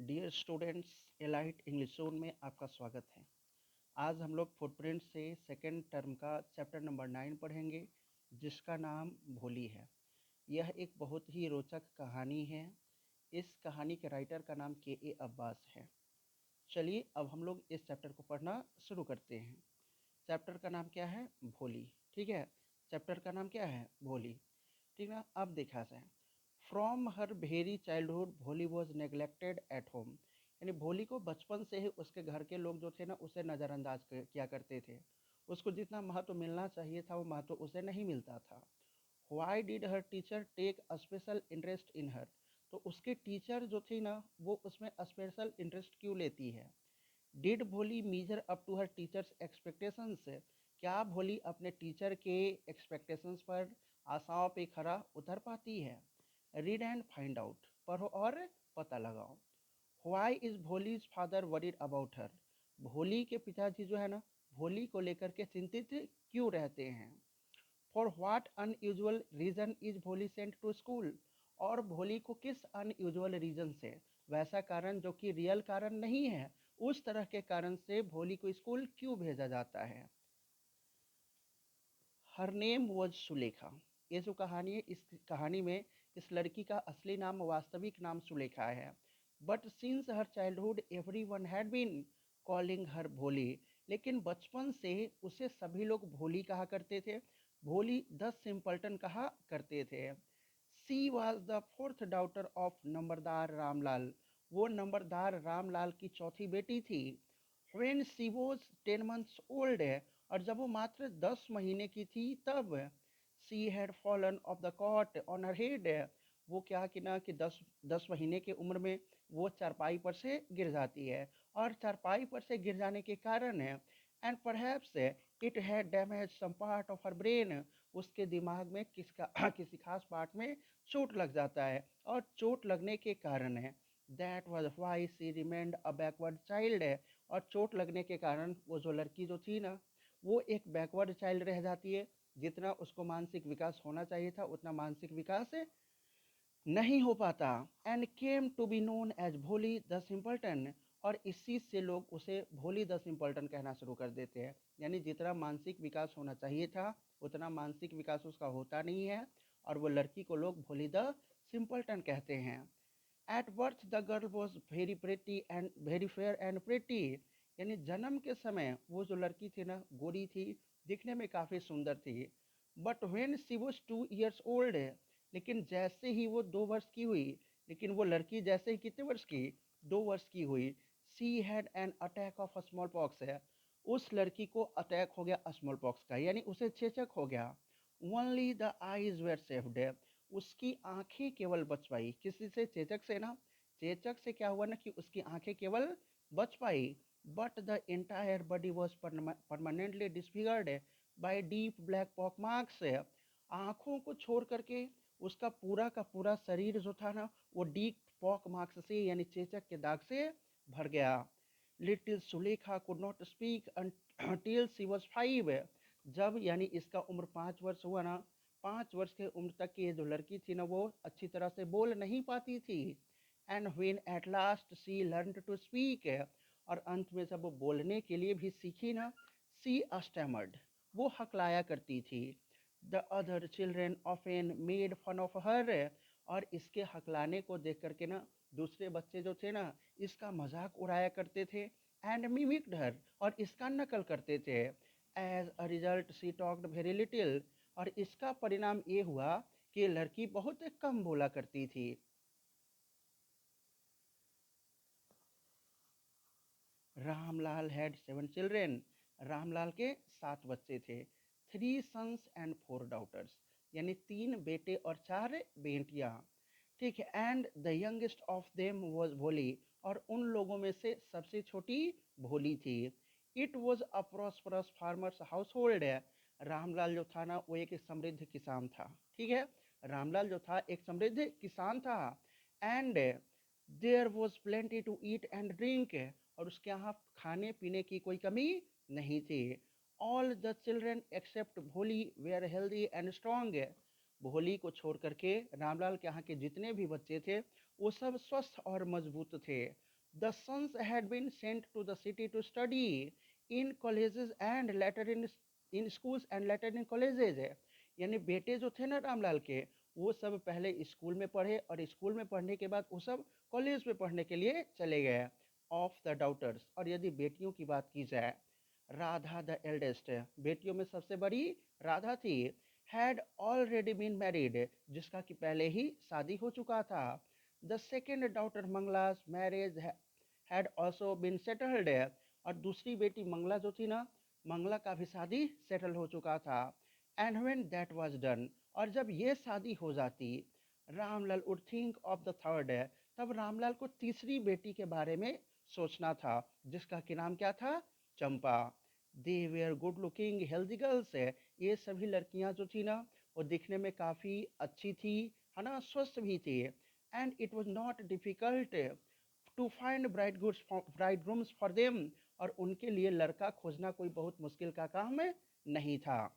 Dear students, Elite English Zone में आपका स्वागत है। आज हम लोग फुटप्रिंट से सेकेंड टर्म का चैप्टर नंबर 9 पढ़ेंगे, जिसका नाम भोली है। यह एक बहुत ही रोचक कहानी है। इस कहानी के राइटर का नाम के अब्बास है। चलिए अब हम लोग इस चैप्टर को पढ़ना शुरू करते हैं। चैप्टर का नाम क्या है? भोली। ठीक है, चैप्टर का नाम क्या है? भोली। ठीक ना। अब देखा जाए, फ्रॉम हर वेरी चाइल्डहुड भोली वॉज नेग्लेक्टेड एट होम। यानी भोली को बचपन से ही उसके घर के लोग जो थे ना, उसे नज़रअंदाज किया करते थे। उसको जितना महत्व मिलना चाहिए था वो महत्व उसे नहीं मिलता था। Why did her teacher take a special interest in her. तो उसके टीचर जो थी ना, वो उसमें स्पेशल इंटरेस्ट क्यों लेती है? Did Bholi measure up to her teacher's expectations. क्या भोली अपने टीचर के एक्सपेक्टेशंस पर, आशाओं पे खरा उतर पाती है? Read and find out. पढ़ो और पता लगाओ। Why is Bholi's father worried about her. भोली के पिताजी जो है ना, भोली को लेकर के चिंतित क्यों रहते हैं? For what unusual reason is Bholi sent to school. और भोली को किस अनयूजुअल रीजन से, वैसा कारण जो कि रियल कारण नहीं है, उस तरह के कारण से भोली को स्कूल क्यों भेजा जाता है? Her name was Sulekha. ये जो कहानी है, इस कहानी में इस लड़की का असली नाम, वास्तविक नाम सुलेखा है। But since her childhood everyone had been calling her Bholi. लेकिन बचपन से उसे सभी लोग भोली कहा करते थे। भोली द सिंपल्टन कहा करते थे। She was the fourth daughter of numberdar Ramlal. वो नंबरदार रामलाल की चौथी बेटी थी। When she was 10 months old, और जब वो मात्र 10 महीने की थी तब she had fallen off the cot on her head. वो क्या कि ना कि 10 महीने की उम्र में वो चारपाई पर से गिर जाती है, और चारपाई पर से गिर जाने के कारण है and perhaps it had damage some part of her brain. उसके दिमाग में किसी खास पार्ट में चोट लग जाता है, और चोट लगने के कारण है that was why she remained a backward child. और चोट लगने के कारण वो जो लड़की जो थी ना, वो एक बैकवर्ड चाइल्ड रह जाती है। जितना उसको मानसिक विकास होना चाहिए था उतना मानसिक विकास नहीं हो पाता। And came to be known as Bholi the simpleton. और इसी से लोग उसे भोली द सिंपल्टन कहना शुरू कर देते हैं। यानी जितना मानसिक विकास होना चाहिए था उतना मानसिक विकास उसका होता नहीं है, और वो लड़की को लोग भोली द सिंपल्टन कहते हैं। At birth the girl was very pretty and very fair and pretty. यानी जन्म के समय वो जो लड़की थी ना, गोरी थी, दिखने में काफ़ी सुंदर थी। But when she was 2 years old, लेकिन जैसे ही वो 2 वर्ष की हुई, लेकिन वो लड़की जैसे ही कितने वर्ष की, 2 वर्ष की हुई, she had an attack of small pox है। उस लड़की को अटैक हो गया स्मॉल पॉक्स का, यानी उसे चेचक हो गया। Only the eyes were saved. उसकी आंखें केवल बच पाई। किसी से? चेचक से ना। चेचक से क्या हुआ ना कि उसकी आंखें केवल बच पाई। But the entire body was permanently disfigured by deep black pock marks. आंखों को छोड़ करके उसका पूरा का पूरा शरीर जो था ना, वो डीप पॉक मार्क्स से, यानी चेचक के दाग से भर गया। Little Sulekha could not speak until she was 5। जब यानी इसका उम्र 5 वर्ष हुआ ना, 5 वर्ष के उम्र तक की ये जो लड़की थी ना, वो अच्छी तरह से बोल नहीं पाती थी। And when at last she learn to speak, और अंत में जब वो बोलने के लिए भी सीखी ना, शी स्टैमर्ड, वो हकलाया करती थी। The other children often made fun of her. और इसके हकलाने को देख करके ना, दूसरे बच्चे जो थे ना, इसका मजाक उड़ाया करते थे। एंड मिमिक्ड हर, और इसका नकल करते थे। As a result she talked very little. और इसका परिणाम ये हुआ कि लड़की बहुत कम बोला करती थी। Ramlal had 7 children. रामलाल के 7 बच्चे थे। 3 sons एंड 4 daughters। यानी 3 बेटे और 4 बेटियां। ठीक है। And the youngest of them was भोली। और उन लोगों में से सबसे छोटी भोली थी। It was a prosperous farmers house hold. Ramlal जो था ना, वो एक समृद्ध किसान था। ठीक है, रामलाल जो था एक समृद्ध किसान था। And there was plenty to eat and drink. और उसके यहाँ खाने पीने की कोई कमी नहीं थी। ऑल द चिल्ड्रेन एक्सेप्ट भोली वेयर हेल्दी एंड स्ट्रॉन्ग। भोली को छोड़ करके रामलाल के यहाँ के जितने भी बच्चे थे वो सब स्वस्थ और मजबूत थे। The sons had been sent to the city to study in colleges and later in schools and later in colleges है। यानी बेटे जो थे ना रामलाल के, वो सब पहले स्कूल में पढ़े और स्कूल में पढ़ने के बाद वो सब कॉलेज में पढ़ने के लिए चले गए। ऑफ द डाउटर्स, और यदि बेटियों की बात की जाए, राधा द एल्डेस्ट, बेटियों में सबसे बड़ी राधा थी, हैड ऑलरेडी बीन मैरिड, जिसका कि पहले ही शादी हो चुका था। The second daughter Mangala's marriage had also been settled, और दूसरी बेटी मंगला जो थी ना, मंगला का भी शादी सेटल हो चुका था। And when that was done, और जब ये शादी हो जाती, Ramlal would think of the third, तब रामलाल को तीसरी बेटी के बारे में सोचना था, जिसका कि नाम क्या था, Champa. They were good looking healthy girls, ये सभी लड़कियां जो थी ना, वो दिखने में काफ़ी अच्छी थी, है ना, स्वस्थ भी थी। And it was not difficult to find bridegrooms for them, और उनके लिए लड़का खोजना कोई बहुत मुश्किल का काम नहीं था।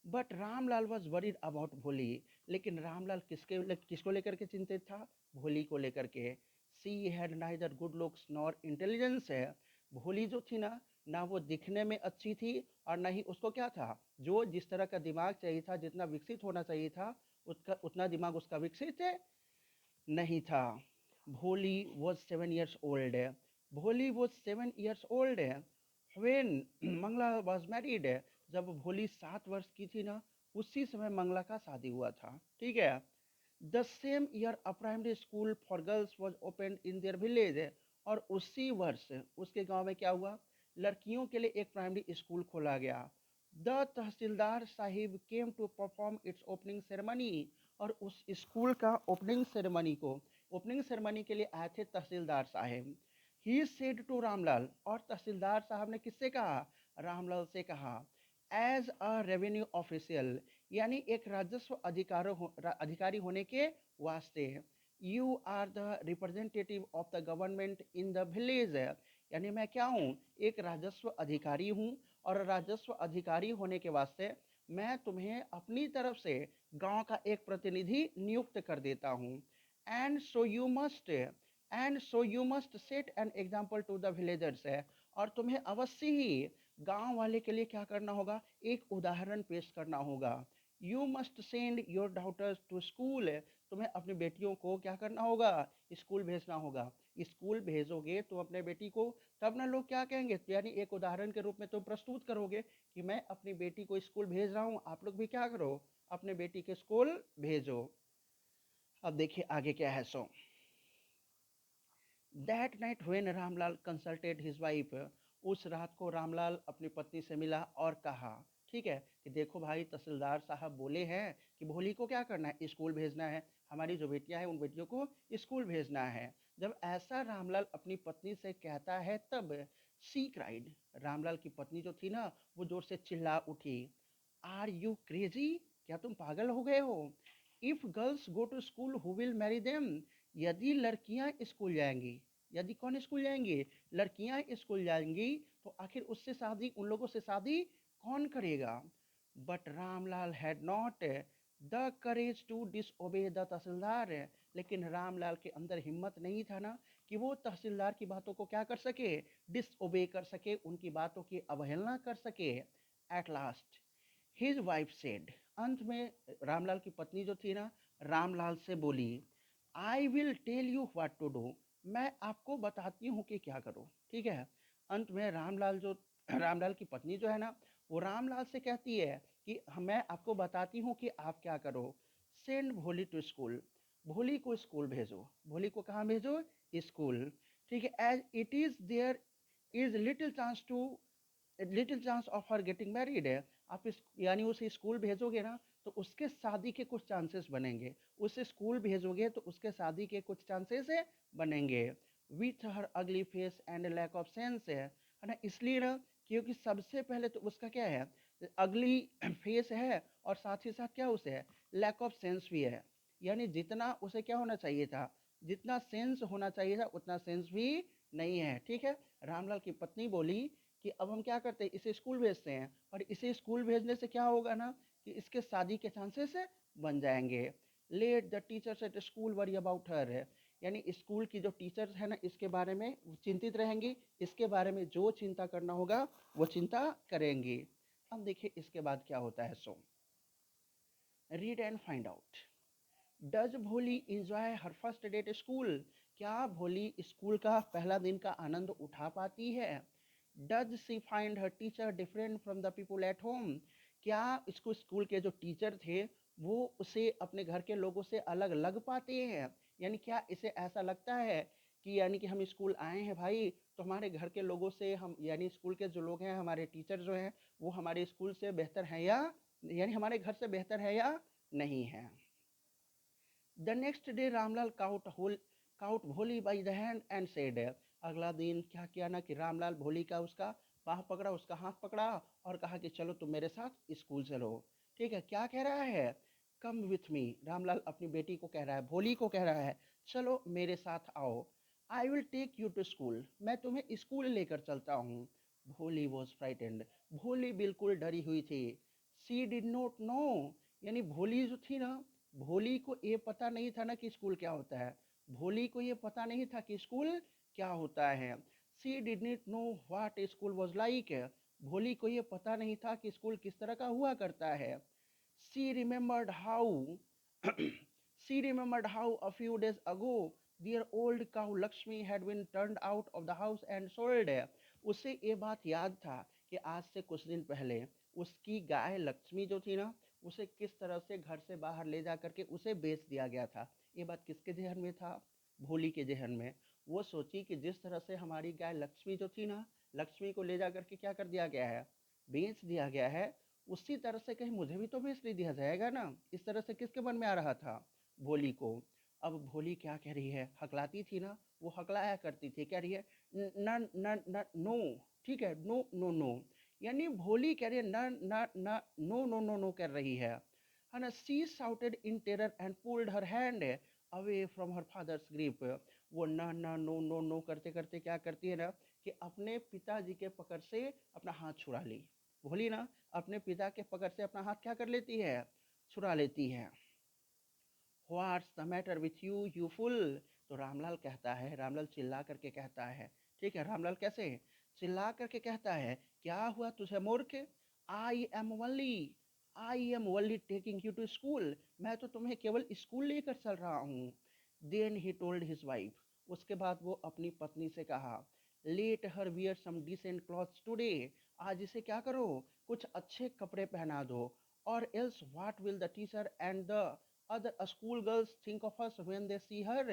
But Ramlal was worried about भोली, लेकिन रामलाल किसको लेकर के चिंतित था, भोली को लेकर के। She had neither good looks nor intelligence, है भोली जो थी ना वो दिखने में अच्छी थी और ना ही उसको क्या था, जो जिस तरह का दिमाग चाहिए था, जितना विकसित होना चाहिए था, उतना दिमाग उसका विकसित नहीं था। Bholi was 7 years old, Bholi was 7 years old when Mangla was married, जब भोली 7 वर्ष की थी ना, उसी समय मंगला का शादी हुआ था, ठीक है। The same year a primary school for girls was open in their village, और उसी वर्ष उसके गांव में क्या हुआ, लड़कियों के लिए एक प्राइमरी स्कूल खोला गया। The tehsildar sahib came to perform its opening ceremony, और उस स्कूल का ओपनिंग सेरेमनी के लिए आए थे तहसीलदार साहिब। ही सेड टू रामलाल, और तहसीलदार साहब ने किससे कहा, रामलाल से कहा, एज अ रेवेन्यू ऑफिशियल, यानी एक राजस्व अधिकारी होने के वास्ते, you are the representative of the government in the village, यानी मैं क्या हूँ, एक राजस्व अधिकारी हूँ, और राजस्व अधिकारी होने के वास्ते मैं तुम्हें अपनी तरफ से गांव का एक प्रतिनिधि नियुक्त कर देता हूँ। And so you must set an example to the villagers, है और तुम्हें अवश्य ही गांव वाले के लिए क्या करना होगा, एक उदाहरण पेश करना होगा। You must send your daughters to school, तुम्हें अपनी बेटियों को क्या करना होगा, स्कूल भेजना होगा। स्कूल भेजोगे तुम अपने बेटी को, तब ना लोग क्या कहेंगे, यानी एक उदाहरण के रूप में तुम प्रस्तुत करोगे कि मैं अपनी बेटी को स्कूल भेज रहा हूँ, आप लोग भी क्या करो, अपने बेटी के स्कूल भेजो। अब देखिए आगे क्या है। So that night when Ramlal consulted his wife, उस रात को रामलाल अपनी पत्नी से मिला और कहा, ठीक है, कि देखो भाई, तहसीलदार साहब बोले हैं कि भोली को क्या करना है, स्कूल भेजना है, हमारी जो बेटियां हैं उन बेटियों को स्कूल भेजना है। जब ऐसा रामलाल अपनी पत्नी से कहता है, तब शी क्राइड, रामलाल की पत्नी जो थी ना, वो जोर से चिल्ला उठी, आर यू क्रेजी, क्या तुम पागल हो गए हो, if girls go to school who will marry them, यदि लड़कियां स्कूल जाएंगी, यदि कौन स्कूल जाएंगी, लड़कियां स्कूल जाएंगी, तो आखिर उससे शादी, उन लोगों से शादी कौन करेगा। But Ramlal had not the courage to disobey the tehsildar, लेकिन रामलाल के अंदर हिम्मत नहीं था ना कि वो तहसीलदार की बातों को क्या कर सके, डिसओबे कर सके, उनकी बातों की अवहेलना कर सके। At last his wife said, अंत में रामलाल की पत्नी जो थी ना, रामलाल से बोली, I will tell you what to do, मैं आपको बताती हूँ कि क्या करो, ठीक है। अंत में रामलाल की पत्नी जो है ना, वो रामलाल से कहती है कि मैं आपको बताती हूँ कि आप क्या करो। सेंड भोली टू स्कूल, भोली को स्कूल भेजो, भोली को कहाँ भेजो, स्कूल, ठीक है। As it is there is little chance of her getting married, है आप यानी उसे स्कूल भेजोगे ना, तो उसके शादी के कुछ चांसेस बनेंगे, उसे स्कूल भेजोगे तो उसके शादी के कुछ चांसेस बनेंगे। With her ugly face and lack of sense, है ना, इसलिए ना, क्योंकि सबसे पहले तो उसका क्या है, अगली फेस है, और साथ ही साथ क्या उसे है, लैक ऑफ सेंस भी है, यानी जितना उसे क्या होना चाहिए था, जितना सेंस होना चाहिए था उतना सेंस भी नहीं है, ठीक है। रामलाल की पत्नी बोली कि अब हम क्या करते हैं, इसे स्कूल भेजते हैं, और इसे स्कूल भेजने से क्या होगा ना, कि इसके शादी के चांसेस बन जाएंगे। Let the teachers at school worry about her, यानी स्कूल की जो टीचर्स है ना इसके बारे में चिंतित रहेंगी, इसके बारे में जो चिंता करना होगा वो चिंता करेंगी। अब देखिए इसके बाद क्या होता है। So read and find out. Does Bholi enjoy her first day at school? क्या भोली स्कूल का पहला दिन का आनंद उठा पाती है? Does she find her teacher different from the people at home? क्या इसको स्कूल के जो टीचर थे वो उसे अपने घर के लोगों से अलग लग पाते हैं? यानी क्या इसे ऐसा लगता है कि यानी कि हम स्कूल आए हैं भाई तो हमारे घर के लोगों से हम यानी स्कूल के जो लोग हैं हमारे टीचर जो हैं वो हमारे स्कूल से बेहतर हैं या यानी हमारे घर से बेहतर है या नहीं है? The next day Ramlal caught Bholi by the hand and said. अगला दिन क्या किया ना कि रामलाल भोली का उसका बाह पकड़ा, उसका हाथ पकड़ा और कहा कि चलो तुम मेरे साथ स्कूल चलो। ठीक है, क्या कह रहा है? Come with me. रामलाल अपनी बेटी को कह रहा है, भोली को कह रहा है चलो मेरे साथ आओ। I will take you to school, मैं तुम्हें स्कूल लेकर चलता हूँ। भोली वॉज फ्राइटेंड, भोली बिल्कुल डरी हुई थी। सी डिड नॉट नो, यानी भोली जो थी ना, भोली को ये पता नहीं था ना कि स्कूल क्या होता है। भोली को ये पता नहीं था कि स्कूल क्या होता है। She did not know what school was like. Bholi को ये पता नहीं था कि स्कूल किस तरह का हुआ करता है। She remembered how she remembered how a few days ago their old cow Lakshmi had been turned out of the house and sold. उसे ये बात याद था कि आज से कुछ दिन पहले उसकी गाय लक्ष्मी जो थी ना उसे किस तरह से घर से बाहर ले जा करके उसे बेच दिया गया था। ये बात किसके जहन में था? भोली के जहन में। वो सोची कि जिस तरह से हमारी गाय लक्ष्मी जो थी ना, लक्ष्मी को ले जा करके क्या कर दिया गया है, बेच दिया गया है, उसी तरह से कहीं मुझे भी तो बेच नहीं दिया जाएगा ना। इस तरह से किसके मन में आ रहा था? भोली को। अब भोली क्या कह रही है, हकलाती थी ना, वो हकलाया करती थी, कह रही है न न न नो। ठीक है, नो नो नो, यानी भोली कह रही है ना ना ना, नो नो नो नो कर रही है ना। She shouted in terror and pulled her hand away from her father's grip. वो ना ना नो नो नो करते करते क्या करती है ना कि अपने पिताजी के पकड़ से अपना हाथ छुड़ा ली। भोली ना अपने पिता के पकड़ से अपना हाथ क्या कर लेती है, छुड़ा लेती है। What's the matter with you you full? तो रामलाल कहता है, रामलाल चिल्ला करके कहता है, ठीक है, रामलाल कैसे चिल्ला करके कहता है, क्या हुआ तुझे मूर्ख? I am only taking you to school, मैं तो तुम्हें केवल स्कूल लेकर चल रहा हूँ। Then he told his wife, उसके बाद वो अपनी पत्नी से कहा, let her wear some decent clothes today, आज इसे क्या करो, कुछ अच्छे कपड़े पहना दो। और else what will the teacher and the other school girls think of us when they see her?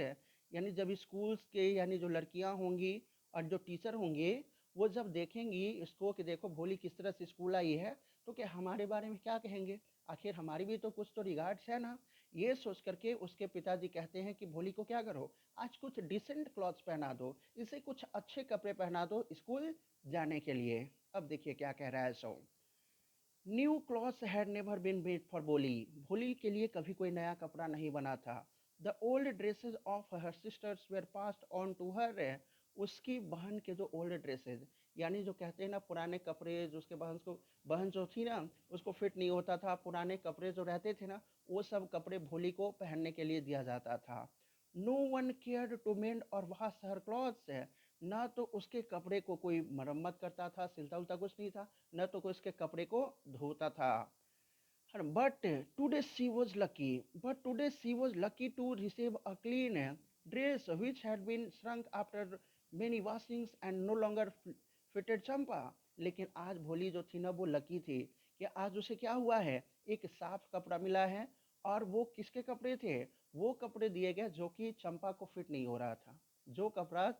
यानी जब स्कूल्स के यानी जो लड़कियां होंगी और जो टीचर होंगे वो जब देखेंगी इसको कि देखो भोली किस तरह से स्कूल आई है तो क्या हमारे बारे में क्या कहेंगे, आखिर हमारी भी तो कुछ तो रिगार्ड्स है ना। ये सोच करके उसके पिताजी कहते हैं कि भोली को क्या करो, आज कुछ डिसेंट क्लॉथ्स पहना दो, इसे कुछ अच्छे कपड़े पहना दो स्कूल जाने के लिए। अब देखिए क्या कह रहा है। So new clothes had never been made for Bholi, Bholi के लिए कभी कोई नया कपड़ा नहीं बना था। The old dresses of her sisters were passed on to her, उसकी बहन के जो ओल्ड ड्रेसेस यानी जो कहते हैं ना पुराने कपड़े जो उसके बहन जो थी ना उसको फिट नहीं होता था, पुराने कपड़े जो रहते थे ना वो सब कपड़े भोली को पहनने के लिए दिया जाता था। No one care to mend or wash her clothes, ना तो उसके कपड़े को कोई मरम्मत करता था, सिलता उलता कुछ नहीं था, न तो कोई उसके कपड़े को धोता था। But today she was lucky, but today she was lucky to receive a clean dress which had been shrunk after many washings and no longer fitted चंपा। लेकिन आज भोली जो थी ना वो लकी थी कि आज उसे क्या हुआ है, एक साफ कपड़ा मिला है। और वो किसके कपड़े थे, वो कपड़े दिए गए जो कि चंपा को फिट नहीं हो रहा था। जो कपड़ा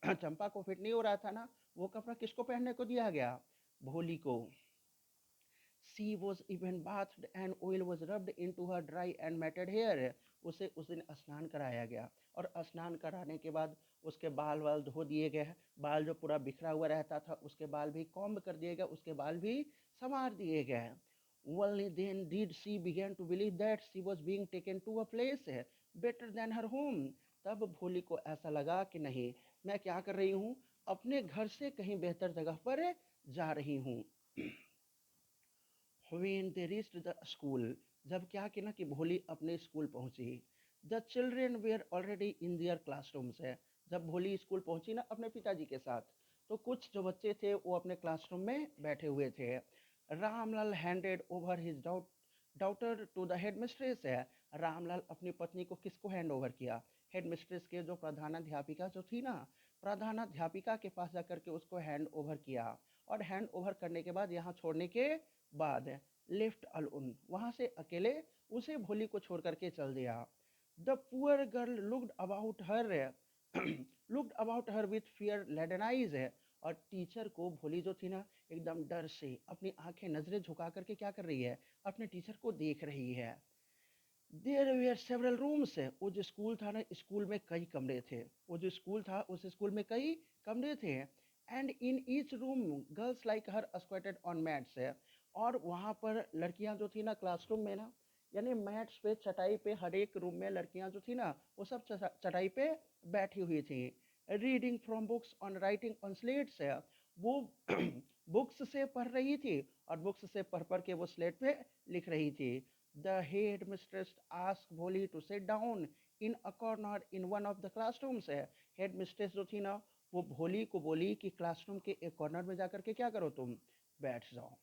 चंपा को फिट नहीं हो रहा था ना वो कपड़ा किसको पहनने को दिया गया, भोली को। She was even bathed and oil was rubbed into her dry and matted hair. उसे उस दिन स्नान कराया गया और स्नान कराने के बाद उसके बाल वाल धो दिए गए। बाल जो पूरा बिखरा हुआ रहता था उसके बाल भी कॉम्ब कर दिए गए, उसके बाल भी संवार दिए गए। Only then did she begin to believe that she was being taken to a place better than her home. तब भोली को ऐसा लगा कि नहीं, मैं क्या कर रही हूँ, अपने घर से कहीं बेहतर जगह पर जा रही हूँ। When they reached the school, जब क्या कि ना कि भोली अपने स्कूल पहुंची, the children were already in their classrooms है। जब भोली स्कूल पहुंची ना अपने पिताजी के साथ, तो कुछ जो बच्चे थे वो अपने क्लासरूम में बैठे हुए थे। Ramlal handed over his daughter to the head mistress है। रामलाल अपनी पत्नी को किसको हैंड ओवर किया? हेड मिस्ट्रेस के जो प्रधानाध्यापिका जो थी ना, प्रधानाध्यापिका के पास जाकर के उसको हैंड ओवर किया। और हैंड ओवर करने के बाद यहाँ छोड़ने के बाद लेफ्ट अलोन, वहाँ से अकेले उसे भोली को छोड़ करके चल दिया। The poor girl looked about her looked about her with fear laden eyes है। और टीचर को भोली जो थी ना, एकदम डर से अपनी आंखें नजरें झुका करके क्या कर रही है? अपने टीचर को देख रही है। देयर वेयर सेवरल रूम्स है। वो जो स्कूल था ना, स्कूल में कई कमरे थे। वो जो स्कूल था उस स्कूल में कई कमरे थे। And in each room girls like her squatted on mats है। और वहाँ पर लड़कियाँ जो थी ना क्लासरूम में ना, यानी मैट्स पे चटाई पे हर एक रूम में लड़कियाँ जो थी ना, वो सब चटाई पे बैठी हुई थी। Reading from books on writing on slates है। वो बुक्स से पढ़ रही थी और बुक्स से पढ़ पढ़ के वो स्लेट पे लिख रही थी। The headmistress asked Bholi to sit down in a corner in one of the classrooms है। हेडमिस्ट्रेस जो थी ना, वो भोली को बोली कि क्लासरूम के एक कॉर्नर में जाकर के क्या करो, तुम बैठ जाओ।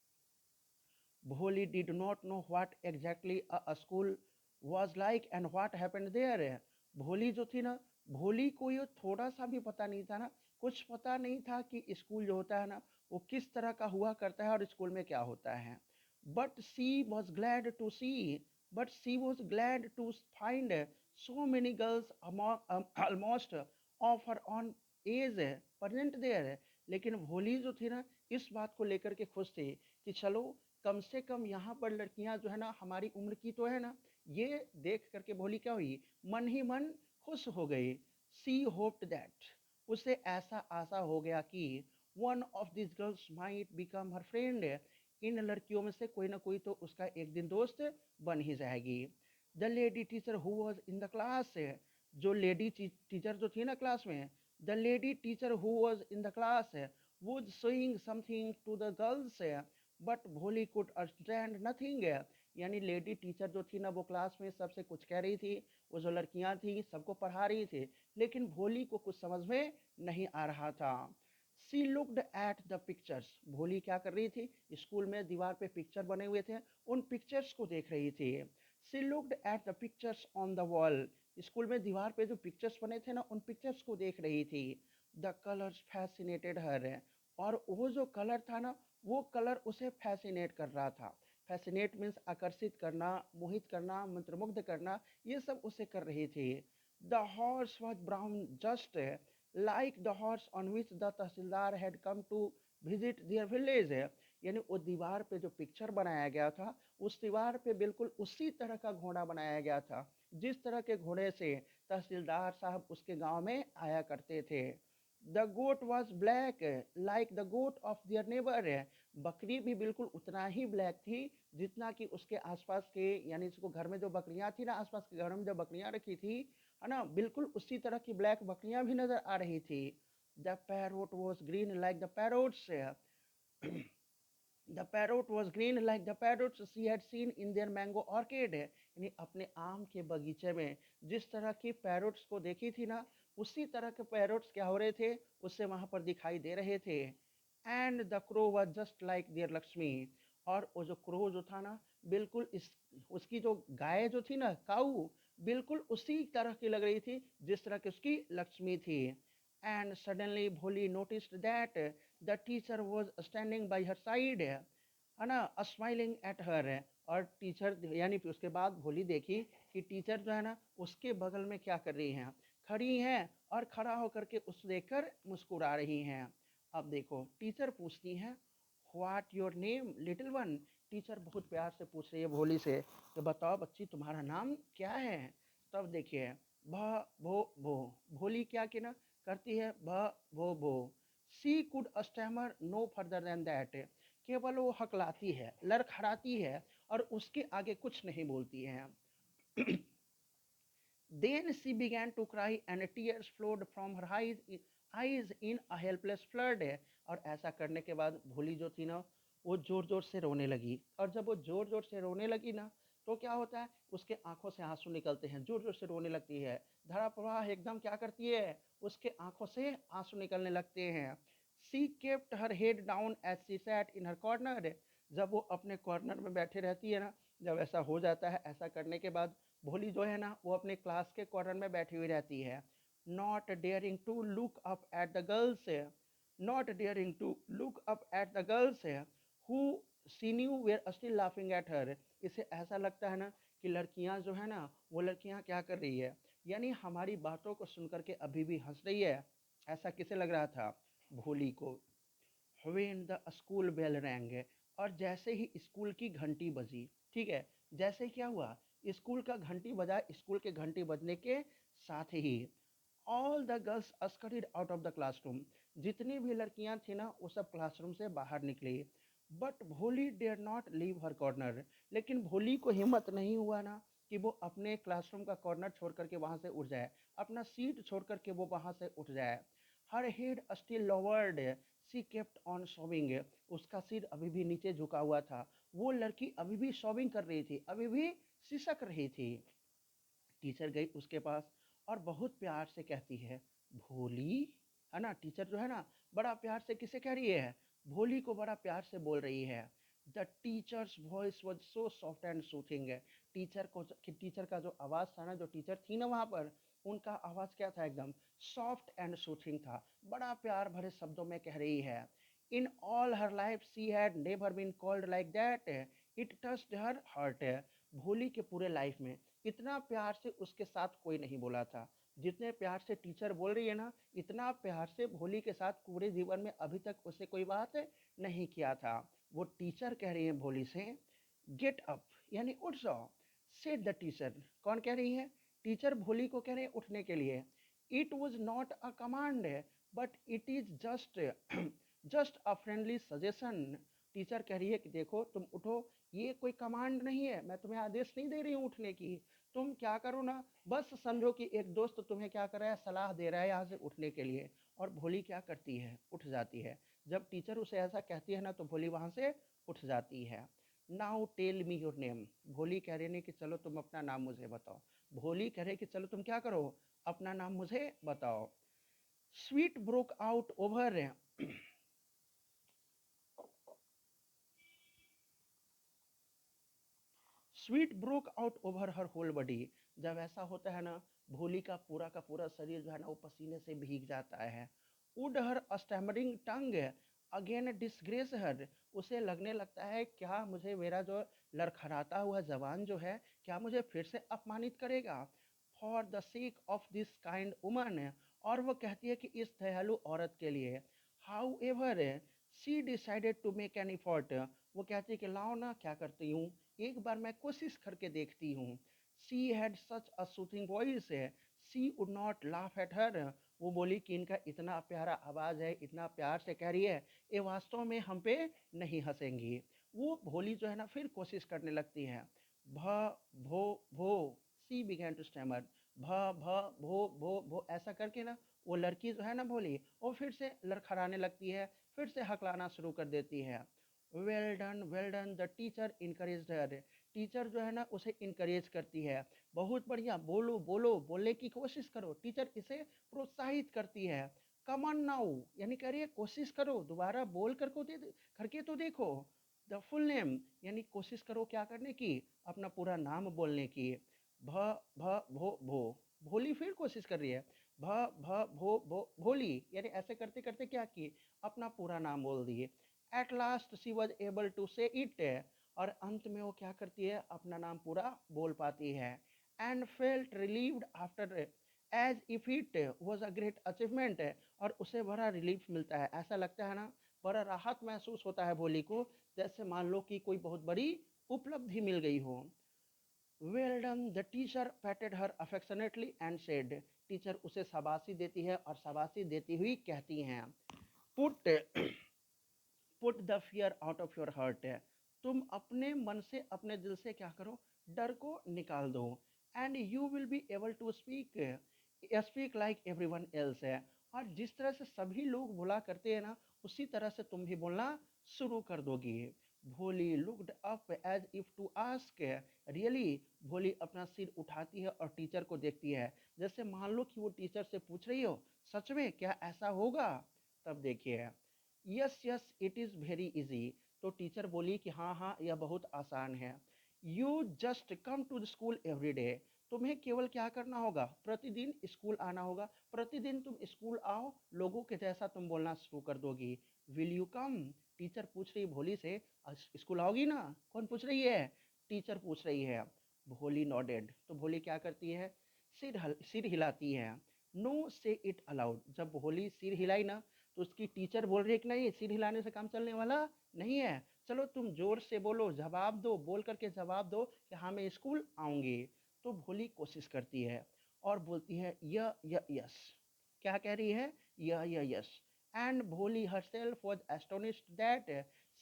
भोली did not know what exactly a school was like and what happened there है। भोली जो थी ना, भोली को ये थोड़ा सा भी पता नहीं था ना, कुछ पता नहीं था कि स्कूल जो होता है ना, वो किस तरह का हुआ करता है और स्कूल में क्या होता है। But she was glad to see, but she was glad to find so many girls among, almost of her own age present there। लेकिन भोली जो थी ना, इस बात को लेकर के खुश थी कि चलो कम से कम यहाँ पर लड़कियाँ जो है ना हमारी उम्र की तो है ना। ये देख करके भोली क्या हुई? मन ही मन खुश हो गई। सी होप्ड दैट, उसे ऐसा आशा हो गया कि one of this girls might become her friend, इन लड़कियों में से कोई ना कोई तो उसका एक दिन दोस्त बन ही जाएगी। The lady teacher who was in the class, जो लेडी टीचर जो थी ना क्लास में, the lady teacher who was in the class would saying something to the girls, but Bholi could understand nothing. यानी लेडी टीचर जो थी ना, वो क्लास में सबसे कुछ कह रही थी, वो जो लड़कियां थी सबको पढ़ा रही थी, लेकिन भोली को कुछ समझ में नहीं आ रहा था। सी लुक्ड एट द पिक्चर्स, भोली क्या कर रही थी? स्कूल में दीवार पे पिक्चर बने हुए थे, उन पिक्चर्स को देख रही थी। She looked at the pictures on the wall, school में दीवार पे जो पिक्चर्स बने थे ना, उन पिक्चर्स को देख रही थी। द कलर्स फैसिनेटेड हर, और वो जो कलर था ना, वो कलर उसे फैसिनेट कर रहा था। फैसिनेट मीन्स आकर्षित करना, मोहित करना, मंत्रमुग्ध करना, ये सब उसे कर रही थी। The horse was brown just like the horse on which the tehsildar had come to visit their village है। यानी वो दीवार पे जो पिक्चर बनाया गया था, उस दीवार पे बिल्कुल उसी तरह का घोड़ा बनाया गया था जिस तरह के घोड़े से तहसीलदार साहब उसके गांव में आया करते थे। The goat was black like the goat of their neighbour है। बकरी भी बिल्कुल उतना ही ब्लैक थी जितना कि उसके आसपास के, यानी इसको घर में जो बकरियां थी ना, आसपास के घर में जो बकरियां रखी थी है ना, बिल्कुल उसी तरह की ब्लैक बकरियां भी नजर आ रही थी। The parrot was green like the parrots, the parrot was green like the parrots she had seen in their mango orchid, यानी अपने आम के बगीचे में जिस तरह की पैरोट्स को देखी थी ना, उसी तरह के पैरोट्स क्या हो रहे थे, उससे वहां पर दिखाई दे रहे थे। And the crow was just like their Lakshmi, और वो जो क्रो जो था ना, बिल्कुल इस उसकी जो गाय जो थी ना, काऊ, बिल्कुल उसी तरह की लग रही थी जिस तरह की उसकी लक्ष्मी थी। एंड सडनली भोली noticed that the teacher was standing by her side, है ना, स्माइलिंग एट हर। और टीचर, यानी फिर उसके बाद भोली देखी कि टीचर जो है ना उसके बगल में क्या कर रही हैं, खड़ी हैं और खड़ा होकर के उस देखकर मुस्कुरा रही हैं। अब देखो टीचर पूछती हैं, what your name little one. Teacher बहुत प्यार से पूछ रही है भोली से, तो बताओ बच्ची तुम्हारा नाम क्या है। तब देखिए भ भो भो, भोली क्या की ना करती है, भ भो भो। She could stammer no further than that, केवल वो हकलाती है, लड़खड़ाती है और उसके आगे कुछ नहीं बोलती है। Then she began to cry and tears flowed from her eyes in a helpless flood। और ऐसा करने के बाद भोली जो थी ना, वो जोर जोर से रोने लगी। और जब वो जोर जोर से रोने लगी ना, तो क्या होता है, उसके आंखों से आंसू निकलते हैं, जोर जोर से रोने लगती है। धारा प्रवाह एकदम क्या करती है, उसके आंखों से आंसू निकलने लगते हैं। She kept her head down as she sat in her corner. जब वो अपने कॉर्नर में बैठे रहती है ना, जब ऐसा हो जाता है, ऐसा करने के बाद भोली जो है ना, वो अपने क्लास के कॉर्नर में बैठी हुई रहती है। Not daring to look up at the girls, not daring to look up at the girls who she knew were still laughing at her. इसे ऐसा लगता है ना कि लड़कियां जो है ना, वो लड़कियां क्या कर रही है, यानी हमारी बातों को सुनकर के अभी भी हंस रही है। ऐसा किसे लग रहा था, भोली को। When the school bell rang, और जैसे ही स्कूल की घंटी बजी, ठीक है, जैसे क्या हुआ, स्कूल का घंटी बजा, स्कूल के घंटी बजने के साथ ही all the girls scurried out of the classroom. जितनी भी लड़कियां थी ना, वो सब क्लासरूम से बाहर निकली। But Bholi dare not leave her corner. लेकिन भोली को हिम्मत नहीं हुआ ना कि वो अपने क्लासरूम का कॉर्नर छोड़ करके वहां से उठ जाए, अपना सीट छोड़ करके वो वहां से उठ जाए। Her head still lowered, she kept on sobbing. उसका सिर अभी भी नीचे झुका हुआ था, वो लड़की अभी भी सोविंग कर रही थी, अभी भी सिसक रही थी। टीचर गई उसके पास और बहुत प्यार से कहती है, भोली, है ना, टीचर जो है ना, बड़ा प्यार से किसे कह रही है, भोली को बड़ा प्यार से बोल रही है। The teachers voice was so soft and soothing. Teacher का जो आवाज़ था ना, जो टीचर थी ना वहाँ पर, उनका आवाज़ क्या था, एकदम सॉफ्ट एंड सूथिंग था, बड़ा प्यार भरे शब्दों में कह रही है। In all her life she had never been called like that, it touched her heart. Bholi के पूरे लाइफ में इतना प्यार से उसके साथ कोई नहीं बोला था, जितने प्यार से टीचर बोल रही है ना, इतना प्यार से भोली के साथ पूरे जीवन में अभी तक उसे कोई बात नहीं किया था। वो टीचर कह रही है भोली से, गेट अप, यानी उठ जाओ। सेड द टीचर, कौन कह रही है, टीचर भोली को कह रहे हैं उठने के लिए। It was not a command, but it is just just a friendly suggestion. Teacher कह रही है कि देखो तुम उठो, ये कोई कमांड नहीं है, मैं तुम्हें आदेश नहीं दे रही हूँ उठने की। तुम क्या करो ना, बस समझो कि एक दोस्त तुम्हें क्या कर रहा है, सलाह दे रहा है यहाँ से उठने के लिए। और भोली क्या करती है, उठ जाती है। जब टीचर उसे ऐसा कहती है ना, तो भोली वहाँ से उठ जाती है। Now tell me your name. Bholi कह रही है कि चलो तुम अपना नाम मुझे बताओ। भोली कह रहे कि चलो तुम क्या करो, अपना नाम मुझे बताओ। Sweat broke out over, sweat broke out over her whole body. जब ऐसा होता है ना, भोली का पूरा शरीर जो है ना, वो पसीने से भीग जाता है। Would her stammering tongue again disgrace her. उसे लगने लगता है, क्या मुझे मेरा जो लड़खड़ाता हुआ जबान जो है, क्या मुझे फिर से अपमानित करेगा। For the sake of this kind woman. और वो कहती है कि इस दयालु औरत के लिए। However she decided to make an effort. वो कहती है कि लाओ ना, क्या करती हूँ, एक बार मैं कोशिश करके देखती हूँ। She had such a soothing voice, she would not laugh at her. वो बोली कि इनका इतना प्यारा आवाज़ है, इतना प्यार से कह रही है, ये वास्तव में हम पे नहीं हंसेंगी। वो भोली जो है ना, फिर कोशिश करने लगती है। भ भो भो, सी बिगैन टू स्टैमर। भो ऐसा करके ना, वो लड़की जो है ना भोली, वो फिर से लड़खड़ाने लगती है, फिर से हकलाना शुरू कर देती है। Well done the teacher encourage her. Teacher जो है ना, उसे इनकरेज करती है, बहुत बढ़िया, बोलो बोलो, बोलने की कोशिश करो, टीचर इसे प्रोत्साहित करती है। कम ऑन नाउ, यानी कह रही है कोशिश करो, दोबारा बोल करके तो देखो। द फुल नेम, यानी कोशिश करो क्या करने की, अपना पूरा नाम बोलने की। भ भो, भोली फिर कोशिश कर रही है। भोली, यानी ऐसे करते करते क्या की, अपना पूरा नाम बोल दिए। At last she was able to say it. और अंत में वो क्या करती है, अपना नाम पूरा बोल पाती है। And felt relieved after, as if it was a great achievement. और उसे बड़ा रिलीफ मिलता है, ऐसा लगता है ना, बड़ा राहत महसूस होता है भोली को, जैसे मान लो कि कोई बहुत बड़ी उपलब्धि मिल गई हो। Well done the teacher पैटेड her affectionately and said. Teacher उसे शाबाशी देती है, और शाबाशी देती हुई कहती हैं, put put the fear out of your heart. तुम अपने मन से, अपने दिल से क्या करो, डर को निकाल दो। And you will be able to speak like everyone else है। और जिस तरह से सभी लोग बोला करते हैं ना, उसी तरह से तुम भी बोलना शुरू कर दोगी। Bholi looked up as if to ask, really. Bholi अपना सिर उठाती है और टीचर को देखती है, जैसे मान लो कि वो टीचर से पूछ रही हो, सच में क्या ऐसा होगा? तब देखिए, yes yes it is very easy. तो टीचर बोली कि हाँ हाँ, यह बहुत आसान है। You just come to the school every day. तुम्हें केवल क्या करना होगा, प्रतिदिन स्कूल आना होगा। प्रतिदिन तुम स्कूल आओ, लोगों के जैसा तुम बोलना शुरू कर दोगी। Will you come? टीचर पूछ रही भोली से, स्कूल आओगी ना? कौन पूछ रही है? टीचर पूछ रही है। भोली नॉडेड। तो भोली क्या करती है, सिर हिलाती है। नो से इट अलाउड। जब भोली सिर हिलाई ना, तो उसकी टीचर बोल रही है कि नहीं, सिर हिलाने से काम चलने वाला नहीं है, चलो तुम जोर से बोलो, जवाब दो, बोल करके जवाब दो कि हाँ मैं स्कूल आऊंगी। तो भोली कोशिश करती है और बोलती है यस। क्या कह रही है? यस। एंड भोली herself was astonished that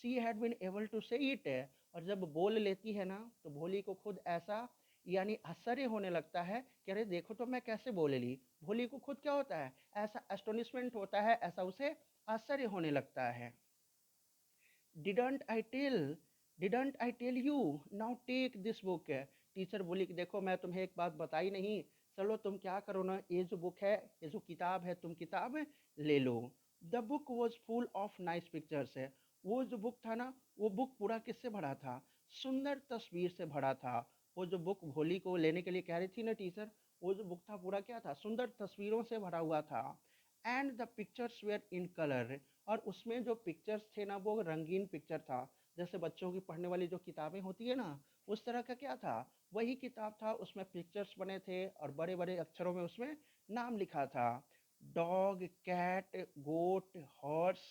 she had been able to say it। और जब बोल लेती है ना, तो भोली को खुद ऐसा यानी आश्चर्य होने लगता है कि अरे देखो तो मैं कैसे बोल ली। भोली को खुद क्या होता है, ऐसा एस्टोनिशमेंट होता है, ऐसा उसे आश्चर्य होने लगता है। Didn't I tell didn't I tell you, now take this book. Teacher बोली कि देखो मैं तुम्हें एक बात बताई नहीं, चलो तुम क्या करो ना, ये जो बुक है, ये जो किताब है, तुम किताब ले लो। The book was full of nice pictures है। वो जो बुक था ना, वो बुक पूरा किससे भरा था? सुंदर तस्वीर से भरा था। वो जो बुक भोली को लेने के लिए कह रही थी ना टीचर, वो जो बुक था पूरा क्या था, सुंदर तस्वीरों से भरा हुआ था। And the pictures were in colour. और उसमें जो पिक्चर्स थे ना, वो रंगीन पिक्चर था। जैसे बच्चों की पढ़ने वाली जो किताबें होती है ना, उस तरह का क्या था, वही किताब था। उसमें पिक्चर्स बने थे और बड़े बड़े अक्षरों में उसमें नाम लिखा था। Dog, cat, goat, horse,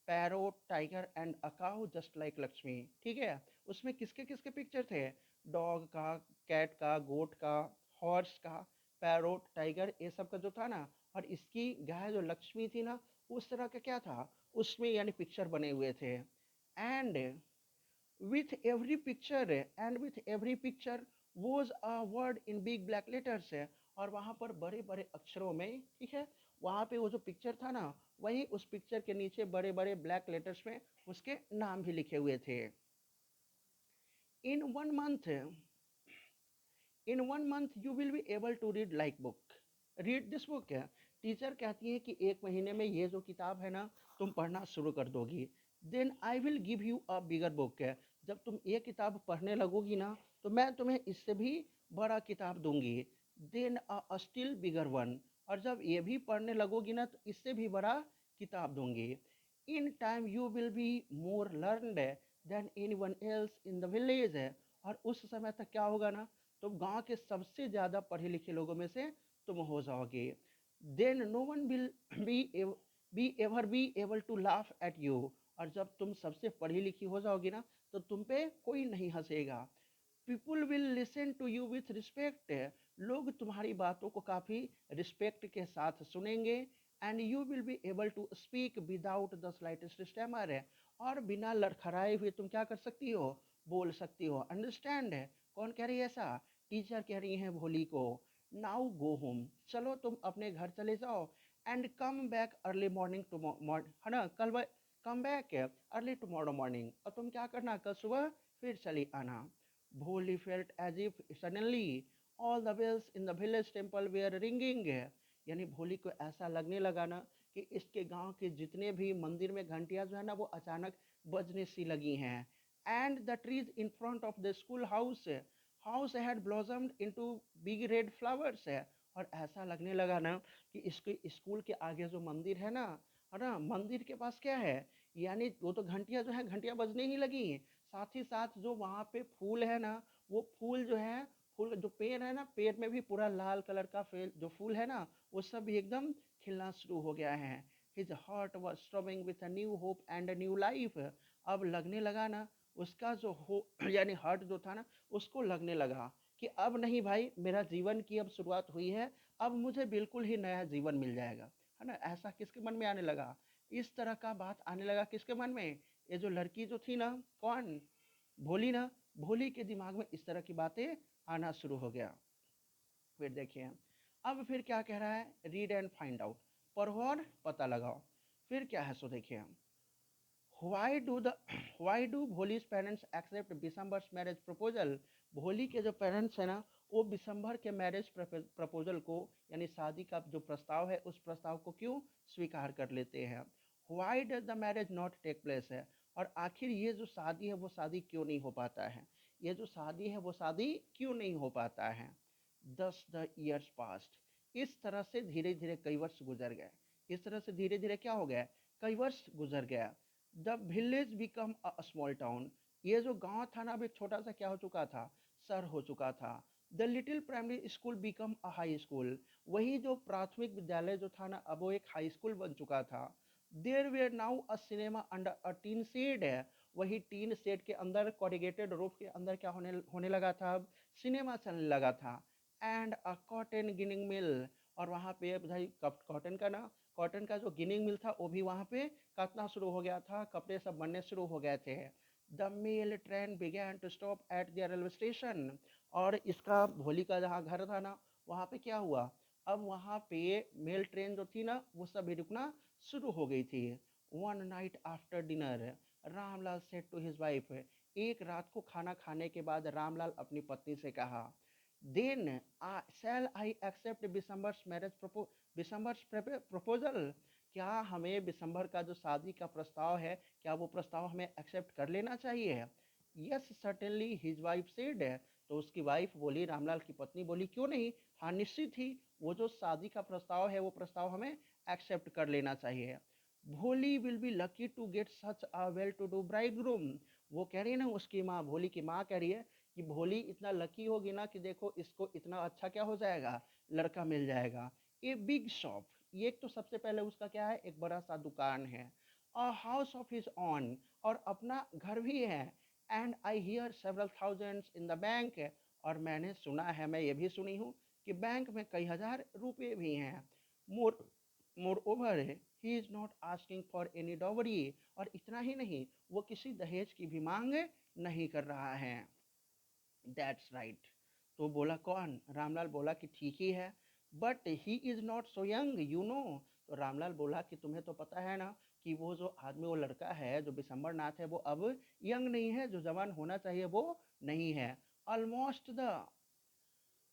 parrot, tiger and a cow just like Lakshmi. ठीक है, उसमें किसके किसके पिक्चर थे? डॉग का, कैट का, गोट का, हॉर्स का, पैरोट, टाइगर, ये सब का जो था ना, और इसकी गाय जो लक्ष्मी थी ना, उस तरह का क्या था उसमें, यानी पिक्चर बने हुए थे। And with every picture with every picture was a word in big black letters है। और वहाँ पर बड़े बड़े अक्षरों में, ठीक है, वहाँ पे वो जो पिक्चर था ना, वही उस पिक्चर के नीचे बड़े बड़े ब्लैक लेटर्स में उसके नाम भी लिखे हुए थे। In one month in one month you will be able to read like book, read this book है। टीचर कहती है कि एक महीने में ये जो किताब है ना, तुम पढ़ना शुरू कर दोगी। Then I will give you a bigger book है। जब तुम ये किताब पढ़ने लगोगी ना, तो मैं तुम्हें इससे भी बड़ा किताब दूंगी। Then a still bigger one. और जब ये भी पढ़ने लगोगी ना, तो इससे भी बड़ा किताब दूंगी। In time you will be more learned than anyone else in the village है। और उस समय तक क्या होगा ना, तुम गांव के सबसे ज़्यादा पढ़े लिखे लोगों में से तुम हो जाओगे। Then no one will be be ever be able to laugh at you. और जब तुम सबसे पढ़ी लिखी हो जाओगी ना, तो तुम पे कोई नहीं हंसेगा। People will listen to you with respect. लोग तुम्हारी बातों को काफ़ी रिस्पेक्ट के साथ सुनेंगे। And you will be able to speak without the slightest stammer है। और बिना लड़खड़ाए हुए तुम क्या कर सकती हो, बोल सकती हो। अंडरस्टैंड है? कौन कह रही है ऐसा? टीचर कह रही हैं भोली को। नाउ गो होम, चलो तुम अपने घर चले जाओ। And come back early morning tomorrow, है ना, कल come back early tomorrow morning. और तुम क्या करना, कल सुबह फिर चली आना। Bholi felt as if suddenly all the bells in the village temple were ringing. यानी भोली को ऐसा लगने लगा ना, कि इसके गांव के जितने भी मंदिर में घंटियां जो है ना, वो अचानक बजने सी लगी हैं। And the trees in front of the school house had blossomed into big red flowers है। और ऐसा लगने लगा ना, कि इसके स्कूल के आगे जो मंदिर है ना, मंदिर के पास क्या है, यानी वो तो घंटियां जो है, घंटियां बजने ही लगी। साथ ही साथ जो वहाँ पे फूल है ना, वो फूल जो है, फूल जो पेड़ है ना, पेड़ में भी पूरा लाल कलर का जो फूल है ना, वो सब भी एकदम खिलना शुरू हो गया है। His heart was throbbing with a new hope and a new life. अब लगने लगा ना, उसका जो हो यानी हार्ट जो था ना, उसको लगने लगा कि अब नहीं भाई, मेरा जीवन की अब शुरुआत हुई है, अब मुझे बिल्कुल ही नया जीवन मिल जाएगा, है ना। ऐसा किसके मन में आने लगा? इस तरह का बात आने लगा किसके मन में? ये जो लड़की जो थी ना, कौन, भोली ना, भोली के दिमाग में इस तरह की बातें आना शुरू हो गया। फिर देखिए, अब फिर क्या कह रहा है, रीड एंड फाइंड आउट, पढ़ो और पता लगाओ। फिर क्या है, सो देखिए, Why do the why do Bholi's parents accept Bishamber's marriage proposal? Bholi के जो पेरेंट्स है ना, वो बिशंबर के मैरिज प्रपोजल को, यानी शादी का जो प्रस्ताव है, उस प्रस्ताव को क्यों स्वीकार कर लेते हैं? Why does the marriage not take place है? और आखिर ये जो शादी है वो शादी क्यों नहीं हो पाता है? ये जो शादी है वो शादी क्यों नहीं हो पाता है? Thus the years passed. इस तरह से धीरे धीरे कई वर्ष गुजर गए। इस तरह से धीरे धीरे क्या हो गया? कई वर्ष गुजर गया। The village become a small town. ये जो गांव था ना, अभी छोटा सा क्या हो चुका था? शहर हो चुका था। The little primary school become a high school. वही जो प्राथमिक विद्यालय जो था ना, अब वो एक हाई स्कूल बन चुका था। There were now a cinema under a tin shed है। वही टीन शेड के अंदर, कॉरिगेटेड रूफ के अंदर क्या होने लगा था? अब सिनेमा चलने लगा था। एंड अ कॉटन गिनिंग मिल। और वहाँ पे भाई कॉटन का ना, कॉटन का जो गिनिंग मिल था वो भी वहाँ पे काटना शुरू हो गया था, कपड़े सब बनने शुरू हो गए थे। The mail train began to stop at the railway station. और इसका भोली का जहाँ घर था ना, वहाँ पे क्या हुआ? अब वहाँ पे मेल ट्रेन जो थी ना, वो सब भी रुकना शुरू हो गई थी। One night after dinner Ramlal said to his wife. एक रात को खाना खाने के बाद रामलाल अपनी पत्नी से कहा, then shall I accept Bishamber's marriage Bishamber's proposal. क्या हमें बिशंबर का जो शादी का प्रस्ताव है, क्या वो प्रस्ताव हमें एक्सेप्ट कर लेना चाहिए? Yes certainly his wife said. तो उसकी वाइफ बोली, रामलाल की पत्नी बोली, क्यों नहीं, हाँ निश्चित ही, वो जो शादी का प्रस्ताव है वो प्रस्ताव हमें एक्सेप्ट कर लेना चाहिए। Bholi will be lucky to get such a well to do bridegroom. वो कह रही है ना, उसकी माँ, भोली की माँ कह रही है कि भोली इतना लकी होगी ना कि देखो इसको इतना अच्छा क्या हो जाएगा, लड़का मिल जाएगा। ए बिग शॉप, ये तो सबसे पहले उसका क्या है, एक बड़ा सा दुकान है। A house of his on, और अपना घर भी है। And I hear several thousands in the bank. और मैंने सुना है, मैं ये भी सुनी हूँ कि बैंक में कई हजार रुपए भी हैं। More moreover he is not asking for any dowry. और इतना ही नहीं, वो किसी दहेज की भी मांग नहीं कर रहा है। That's right. तो बोला कौन? रामलाल बोला कि ठीक ही है। But he is not so young you know. तो रामलाल बोला कि तुम्हें तो पता है ना कि वो जो आदमी, वो लड़का है जो बिशंबर नाथ है, वो अब यंग नहीं है, जो जवान होना चाहिए वो नहीं है। Almost the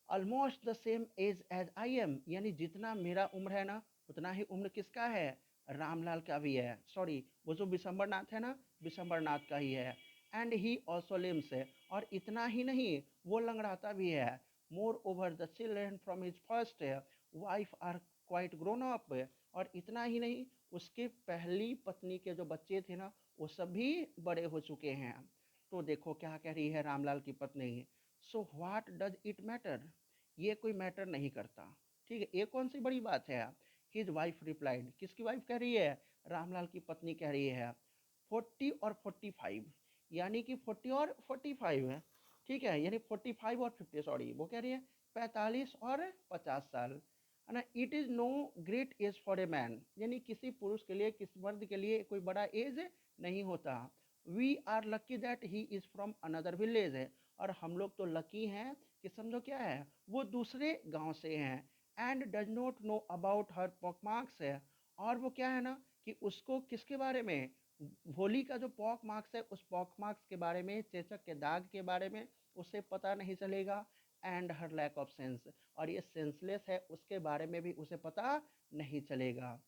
almost the same age as as I. Am जितना मेरा उम्र है ना, उतना ही उम्र किसका है? रामलाल का भी है। सॉरी, वो जो बिशंबर नाथ है ना, बिशंबर नाथ का ही है। एंड ही ऑल्सो लिम्स है। और इतना ही नहीं, वो लंगड़ाता भी है। Moreover the children from his first wife are quite grown up. और इतना ही नहीं, उसके पहली पत्नी के जो बच्चे थे ना, वो सभी बड़े हो चुके हैं। तो देखो क्या कह रही है रामलाल की पत्नी। So what does it matter? ये कोई मैटर नहीं करता। ठीक है, ये कौन सी बड़ी बात है? His wife replied. किसकी वाइफ कह रही है? रामलाल की पत्नी कह रही है। 40 और 45, यानी कि 40 और 45 है। ठीक है, यानी 45 और 50, सॉरी, वो कह रही है 45 और 50 साल, है ना। It is no great age for a man. यानी किसी पुरुष के लिए, किसी मर्द के लिए कोई बड़ा एज नहीं होता। We are lucky that he is from another village है। और हम लोग तो लकी हैं कि समझो क्या है, वो दूसरे गांव से हैं। And does not know about her pock marks है। और वो क्या है ना, कि उसको किसके बारे में, भोली का जो पॉक मार्क्स है, उस पॉक मार्क्स के बारे में, चेचक के दाग के बारे में उसे पता नहीं चलेगा। And her lack of sense, और ये सेंसलेस है, उसके बारे में भी उसे पता नहीं चलेगा।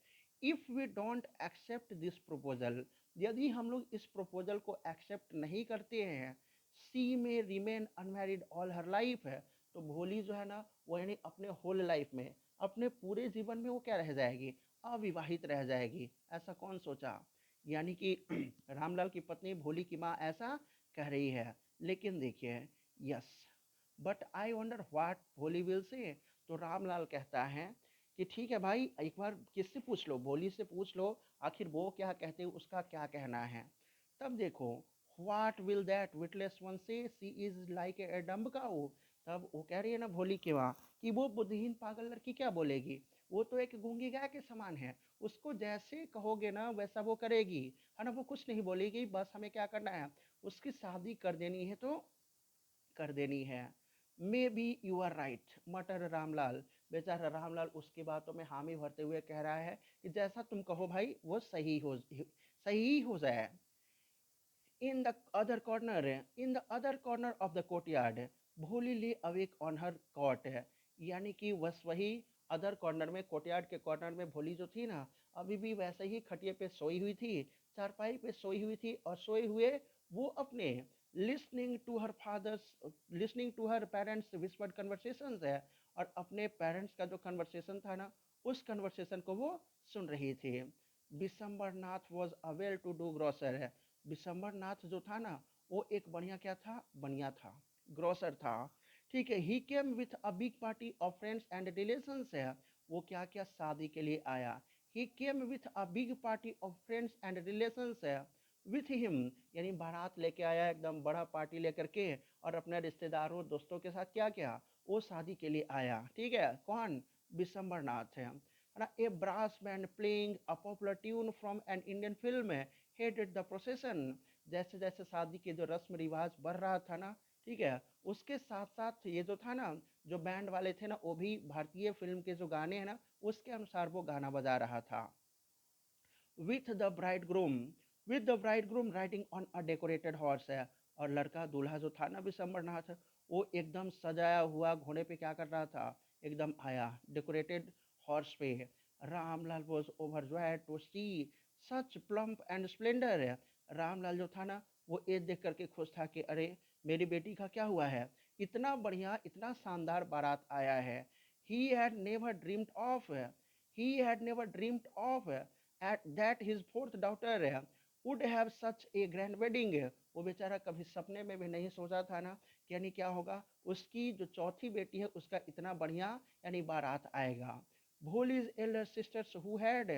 If we don't accept this proposal, यदि हम लोग इस प्रपोजल को एक्सेप्ट नहीं करते हैं, सी में remain unmarried all her life है। तो भोली जो है ना, वो यानी अपने होल लाइफ में, अपने पूरे जीवन में वो क्या रह जाएगी? अविवाहित रह जाएगी। ऐसा कौन सोचा? यानी कि रामलाल की पत्नी, भोली की माँ ऐसा कह रही है। लेकिन देखिए, yes, but I wonder what भोली विल से। तो रामलाल कहता है कि ठीक है भाई, एक बार किससे पूछ लो, भोली से पूछ लो, आखिर वो क्या कहते हैं, उसका क्या कहना है। तब देखो, what will that witless one से, सी इज लाइक ए डम्ब काऊ। तब वो कह रही है ना भोली की माँ, कि वो बुद्धिहीन पागल लड़की क्या बोलेगी, वो तो एक गूंगी गाय के समान है, उसको जैसे कहोगे ना वैसा वो करेगी, है ना, वो कुछ नहीं बोलेगी, बस हमें क्या करना है, उसकी शादी कर देनी है तो कर देनी है। Maybe you are right मटर रामलाल। बेचारा रामलाल उसकी बातों में हामी भरते हुए कह रहा है कि जैसा तुम कहो भाई, वो सही हो जाए। In the other corner, in the other corner of the courtyard, भोली lay awake on her cot. यानी कि बस वही अदर कॉर्नर में, कोर्टयार्ड के कॉर्नर में भोली जो थी ना, अभी भी वैसे ही खटिए पे सोई हुई थी, चारपाई पे सोई हुई थी, और सोए हुए वो अपने listening to her fathers, listening to her parents whispered conversations है, और अपने पेरेंट्स का जो कन्वर्सेशन था ना, उस कन्वर्सेशन को वो सुन रही थी। Bishamber Nath was a well to do grocer है। बिशंबर नाथ जो था ना, वो एक बढ़िया क्या था, बनिया था, ग्रोसर था। ठीक है, he came with a big party of friends and relations है। वो क्या क्या शादी के लिए आया। He came with a big party of friends and relations है, विथ हिम, यानी बारात लेके आया एकदम बड़ा पार्टी लेकर के, और अपने रिश्तेदारों दोस्तों के साथ क्या क्या, वो शादी के लिए आया। ठीक है, कौन, बिशंबर नाथ है ना। A brass band playing a popular tune from an Indian film headed the procession. जैसे जैसे शादी के जो रस्म रिवाज बढ़ रहा था ना, ठीक है, उसके साथ साथ ये जो था ना, जो बैंड वाले थे ना, वो भी भारतीय फिल्म के जो गाने हैं ना, उसके अनुसार वो गाना बजा रहा था। With the bride groom, with the bride groom riding on a decorated horse है। और लड़का दूल्हा जो था ना बिशंबर नाथ, वो एकदम सजाया हुआ घोड़े पे क्या कर रहा था, एकदम आया डेकोरेटेड हॉर्स पे। Ramlal was overjoyed to see such plump and splendour है। रामलाल जो था ना, वो ये देख करके खुश था कि अरे मेरी बेटी का क्या हुआ है, इतना बढ़िया इतना शानदार बारात आया है। He had never dreamed of, he had never dreamed of that his fourth daughter would have such a grand wedding। वो बेचारा कभी सपने में भी नहीं सोचा था ना कि यानी क्या होगा, उसकी जो चौथी बेटी है उसका इतना बढ़िया यानी बारात आएगा। Bholi's elder sisters who had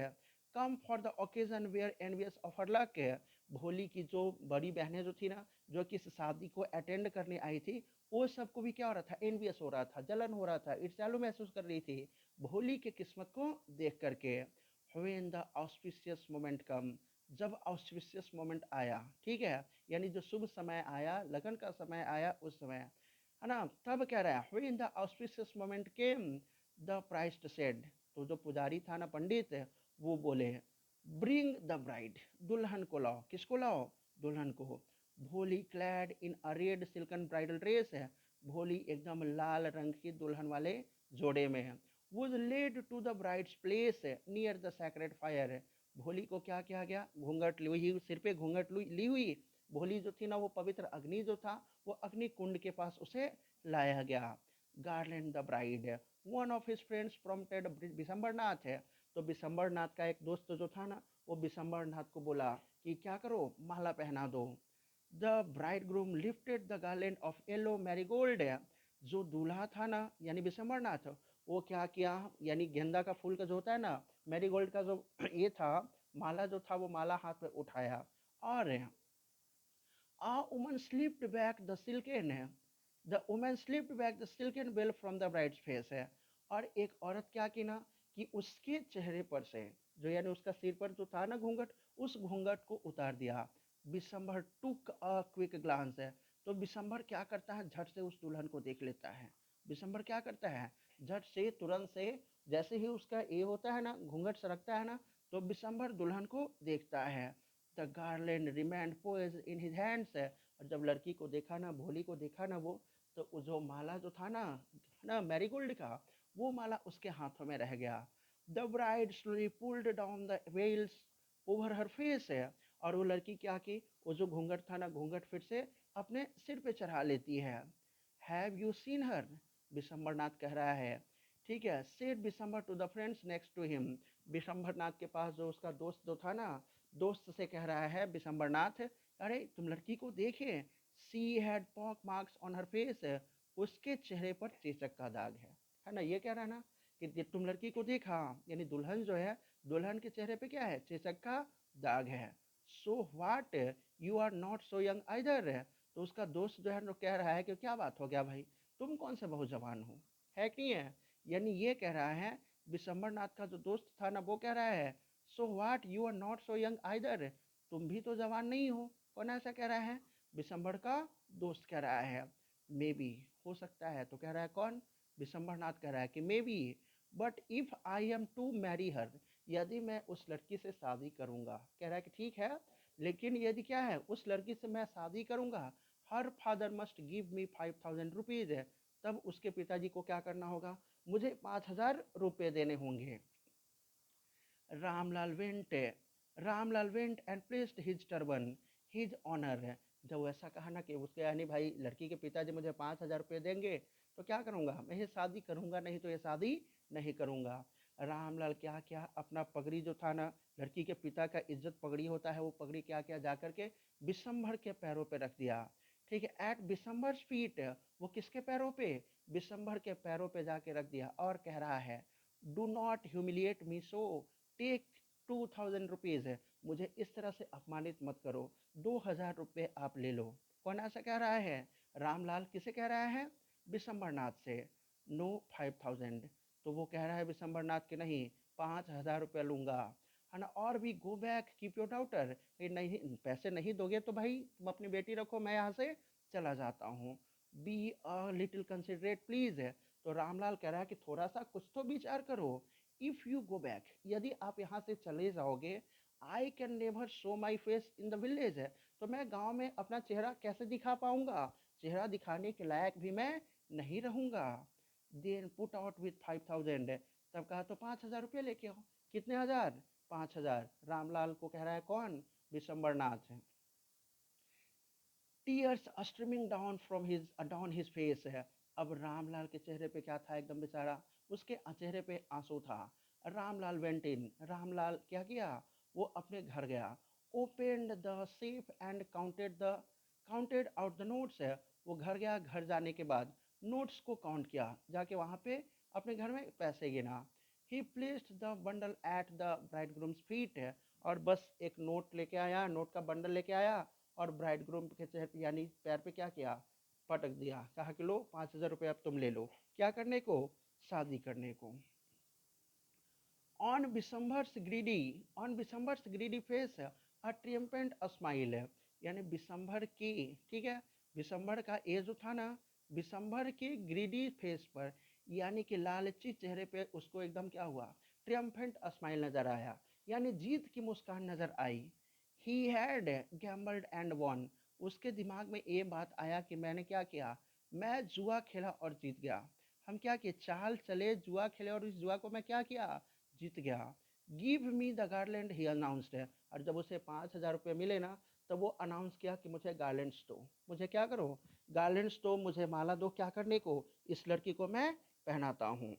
come for the occasion were envious of her luck। भोली की जो बड़ी बहनें जो थी ना, जो कि इस शादी को अटेंड करने आई थी, वो सबको भी क्या हो रहा था, एनवियस हो रहा था, जलन हो रहा था, ईर्ष्यालु महसूस कर रही थी भोली के किस्मत को देख करके। When the auspicious moment come, जब auspicious moment आया, ठीक है, यानी जो शुभ समय आया, लगन का समय आया, उस समय है ना, तब कह रहा है when the auspicious moment came, the priest said। तो जो पुजारी था ना, पंडित, वो बोले bring the bride, दुल्हन को लाओ। किसको लाओ, दुल्हन को। भोली clad in a red silken bridal dress है। भोली एकदम लाल रंग की दुल्हन वाले जोड़े में है। was led to the bride's place near the sacred fire। भोली को क्या किया गया, घूंघट ली हुई, सिर पे घूंघट ली हुई भोली जो थी ना, वो पवित्र अग्नि जो था, वो अग्नि कुंड के पास उसे लाया गया। Garland the bride, one of his friends prompted Bishamber Nath है। तो बिशंबर नाथ का एक दोस्त जो था ना, वो बिशंबर नाथ को बोला कि क्या करो, माला पहना दो। The bride groom lifted the garland of yellow marigold. जो दूल्हा था ना, यानी बिशंबर नाथ, वो क्या किया, यानी गेंदा का फूल का जो होता है ना, मैरीगोल्ड का जो ये था, माला जो था, वो माला हाथ में उठाया। और a woman slipped back the silken है, the woman slipped back the silken veil from the bride's face है। और एक औरत क्या की ना, कि उसके चेहरे पर से, जो यानी उसका सिर पर जो था ना घूंघट, उस घूंघट को उतार दिया। बिशंबर टुक अ क्विक ग्लांस है। तो बिशंबर क्या करता है, झट से उस दुल्हन को देख लेता है। बिशंबर क्या करता है, झट से तुरंत से, जैसे ही उसका ये होता है ना, घूंघट सरकता है ना, तो बिशंबर दुल्हन को देखता है। The garland remained pose in his hands है। और जब लड़की को देखा ना, भोली को देखा ना, वो तो जो माला जो था ना मैरीगोल्ड का, वो माला उसके हाथों में रह गया। The bride slowly pulled down the veils over her face है। और वो लड़की क्या की, वो जो घूंघट था ना, घूंघट फिर से अपने सिर पे चढ़ा लेती है। Have you seen her, Bishamber Nath कह रहा है। ठीक है, said Bishamber to the friends next to him. Bishamber Nath के पास जो उसका दोस्त जो था ना, दोस्त से कह रहा है बिशंबर नाथ, अरे तुम लड़की को देखे, she had pock marks on her face, उसके चेहरे पर चेचक का दाग है ना। ये कह रहा है ना कि तुम लड़की को देखा, यानी दुल्हन जो है, दुल्हन के चेहरे पे क्या है, चेचक का दाग है। So what, you are not so young either. तो उसका दोस्त जो है ना कह रहा है कि क्या बात हो गया भाई, तुम कौन से बहुत जवान हो, है कि नहीं है। यानी ये कह रहा है, बिशंबर नाथ का जो दोस्त था ना, वो कह रहा है so what you are not so young either, तुम भी तो जवान नहीं हो। कौन ऐसा कह रहा है, बिशंबर का दोस्त कह रहा है। मे बी, हो सकता है। तो कह रहा है कौन, बिशंबर नाथ कह रहा है कि maybe, but if I am to marry her, यदि मैं उस लड़की से शादी करूंगा, कह रहा है कि ठीक है, लेकिन यदि क्या है, उस लड़की से मैं शादी करूंगा, her father must give me 5000 rupees है, तब उसके पिताजी को क्या करना होगा, मुझे 5000 रुपये देने होंगे। Ramlal went Ramlal went and placed his turban his honour है। जब वो ऐसा कहा ना कि उसके यानी भाई लड़की के पिताजी मुझे 5000 रुपये देंगे तो क्या करूँगा, मैं ये शादी करूँगा, नहीं तो ये शादी नहीं करूँगा। रामलाल क्या क्या अपना पगड़ी जो था ना, लड़की के पिता का इज्जत पगड़ी होता है, वो पगड़ी क्या क्या जा करके विशंभर के पैरों पे रख दिया। ठीक है, एट विशंभर फीट, वो किसके पैरों पे, विशंभर के पैरों पे जाके रख दिया, और कह रहा है do not humiliate me so, take 2000 rupees है, मुझे इस तरह से अपमानित मत करो, 2000 रुपये आप ले लो। कौन ऐसा कह रहा है, रामलाल किसे कह रहा है, विशंबरनाथ से। नो 5000, तो वो कह रहा है विशंबरनाथ के नहीं, 5000 रुपये लूंगा, है ना। और भी go back keep your daughter, नहीं पैसे नहीं दोगे तो भाई तुम अपनी बेटी रखो, मैं यहाँ से चला जाता हूँ। Be a little considerate please है। तो रामलाल कह रहा है कि थोड़ा सा कुछ तो विचार करो। इफ यू गो बैक, यदि आप यहाँ से चले जाओगे, I can never show my face in the village है, तो मैं गांव में अपना चेहरा कैसे दिखा पाऊंगा, चेहरा दिखाने के लायक भी मैं नहीं रहूंगा। देन पुट आउट विथ 5000 है, तब कहा तो 5000 रुपये लेके आओ। कितने हजार, 5000। रामलाल को कह रहा है कौन, विशंबरनाथ है। Tears streaming down his face है। अब रामलाल के चेहरे पे क्या था, एकदम बेचारा, उसके चेहरे पे आंसू था। रामलाल वेंट इन, रामलाल क्या किया, वो अपने घर गया। Opened the safe and counted out the notes है। वो घर गया, घर जाने के बाद नोट्स को काउंट किया, जाके वहाँ पे अपने घर में पैसे गिना। He placed the bundle at the bridegroom's feet है, और बस एक नोट लेके आया, नोट का बंडल लेके आया, और ब्राइड ग्रूम के चेहरे पे यानी पैर पे क्या किया, पटक दिया, कहा कि लो 5000 रुपये अब तुम ले लो, क्या करने को, शादी करने को। On Bishamber's greedy on Bishamber's greedy face a triumphant smile है, यानी विशंभर की, ठीक है, विशंभर का ये जो था ना, विशंभर के ग्रीडी फेस पर, यानी कि लालची चेहरे पे उसको एकदम क्या हुआ, ट्रियम्पेंट स्माइल नजर आया, यानी जीत की मुस्कान नजर आई। He had gambled and won, उसके दिमाग में ये बात आया कि मैंने क्या किया, मैं जुआ खेला और जीत गया। हम क्या किए, चाल चले, जुआ खेले, और इस जुआ को मैं क्या किया, जीत गया। Give me the garland he announced है, और जब उसे 5000 रुपये मिले ना, तब वो अनाउंस किया कि मुझे गार्लैंड्स दो, मुझे क्या करो, गार्लैंड्स दो, मुझे माला दो, क्या करने को, इस लड़की को मैं पहनाता हूँ।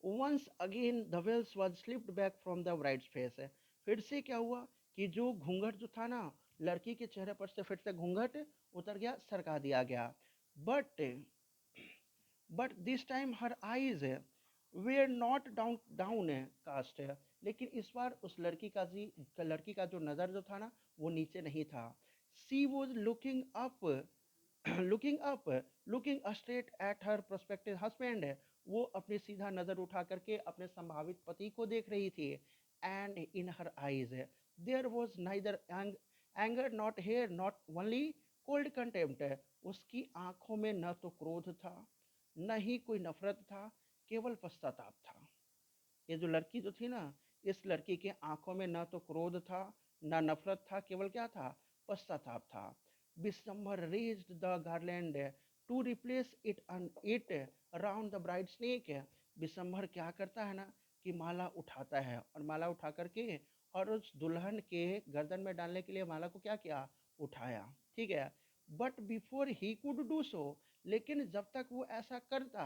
Once again the veils was slipped back from the bride's face है, फिर से क्या हुआ कि जो घूंघट जो था ना, लड़की के चेहरे पर से फिर से घूंघट उतर गया, सरका दिया गया। But but this time her eyes were not downcast है, लेकिन इस बार उस लड़की का जो नज़र जो था ना, वो नीचे नहीं था। She was looking up looking straight at her prospective husband है, वो अपने सीधा नज़र उठा करके अपने संभावित पति को देख रही थी। And in her eyes there was neither anger not hair not only cold contempt है, उसकी आंखों में न तो क्रोध था, न ही कोई नफरत था, केवल पश्चाताप था। ये जो लड़की जो थी ना, इस लड़की के आंखों में न तो क्रोध था, न नफरत था, केवल क्या था, पश्चाताप था। Vishambar raised the garland to replace it around the bride snake. Vishambar क्या करता है ना, कि माला उठाता है, और माला उठा करके और उस दुल्हन के गर्दन में डालने के लिए माला को क्या किया, उठाया, ठीक है। But before he could do so, लेकिन जब तक वो ऐसा करता,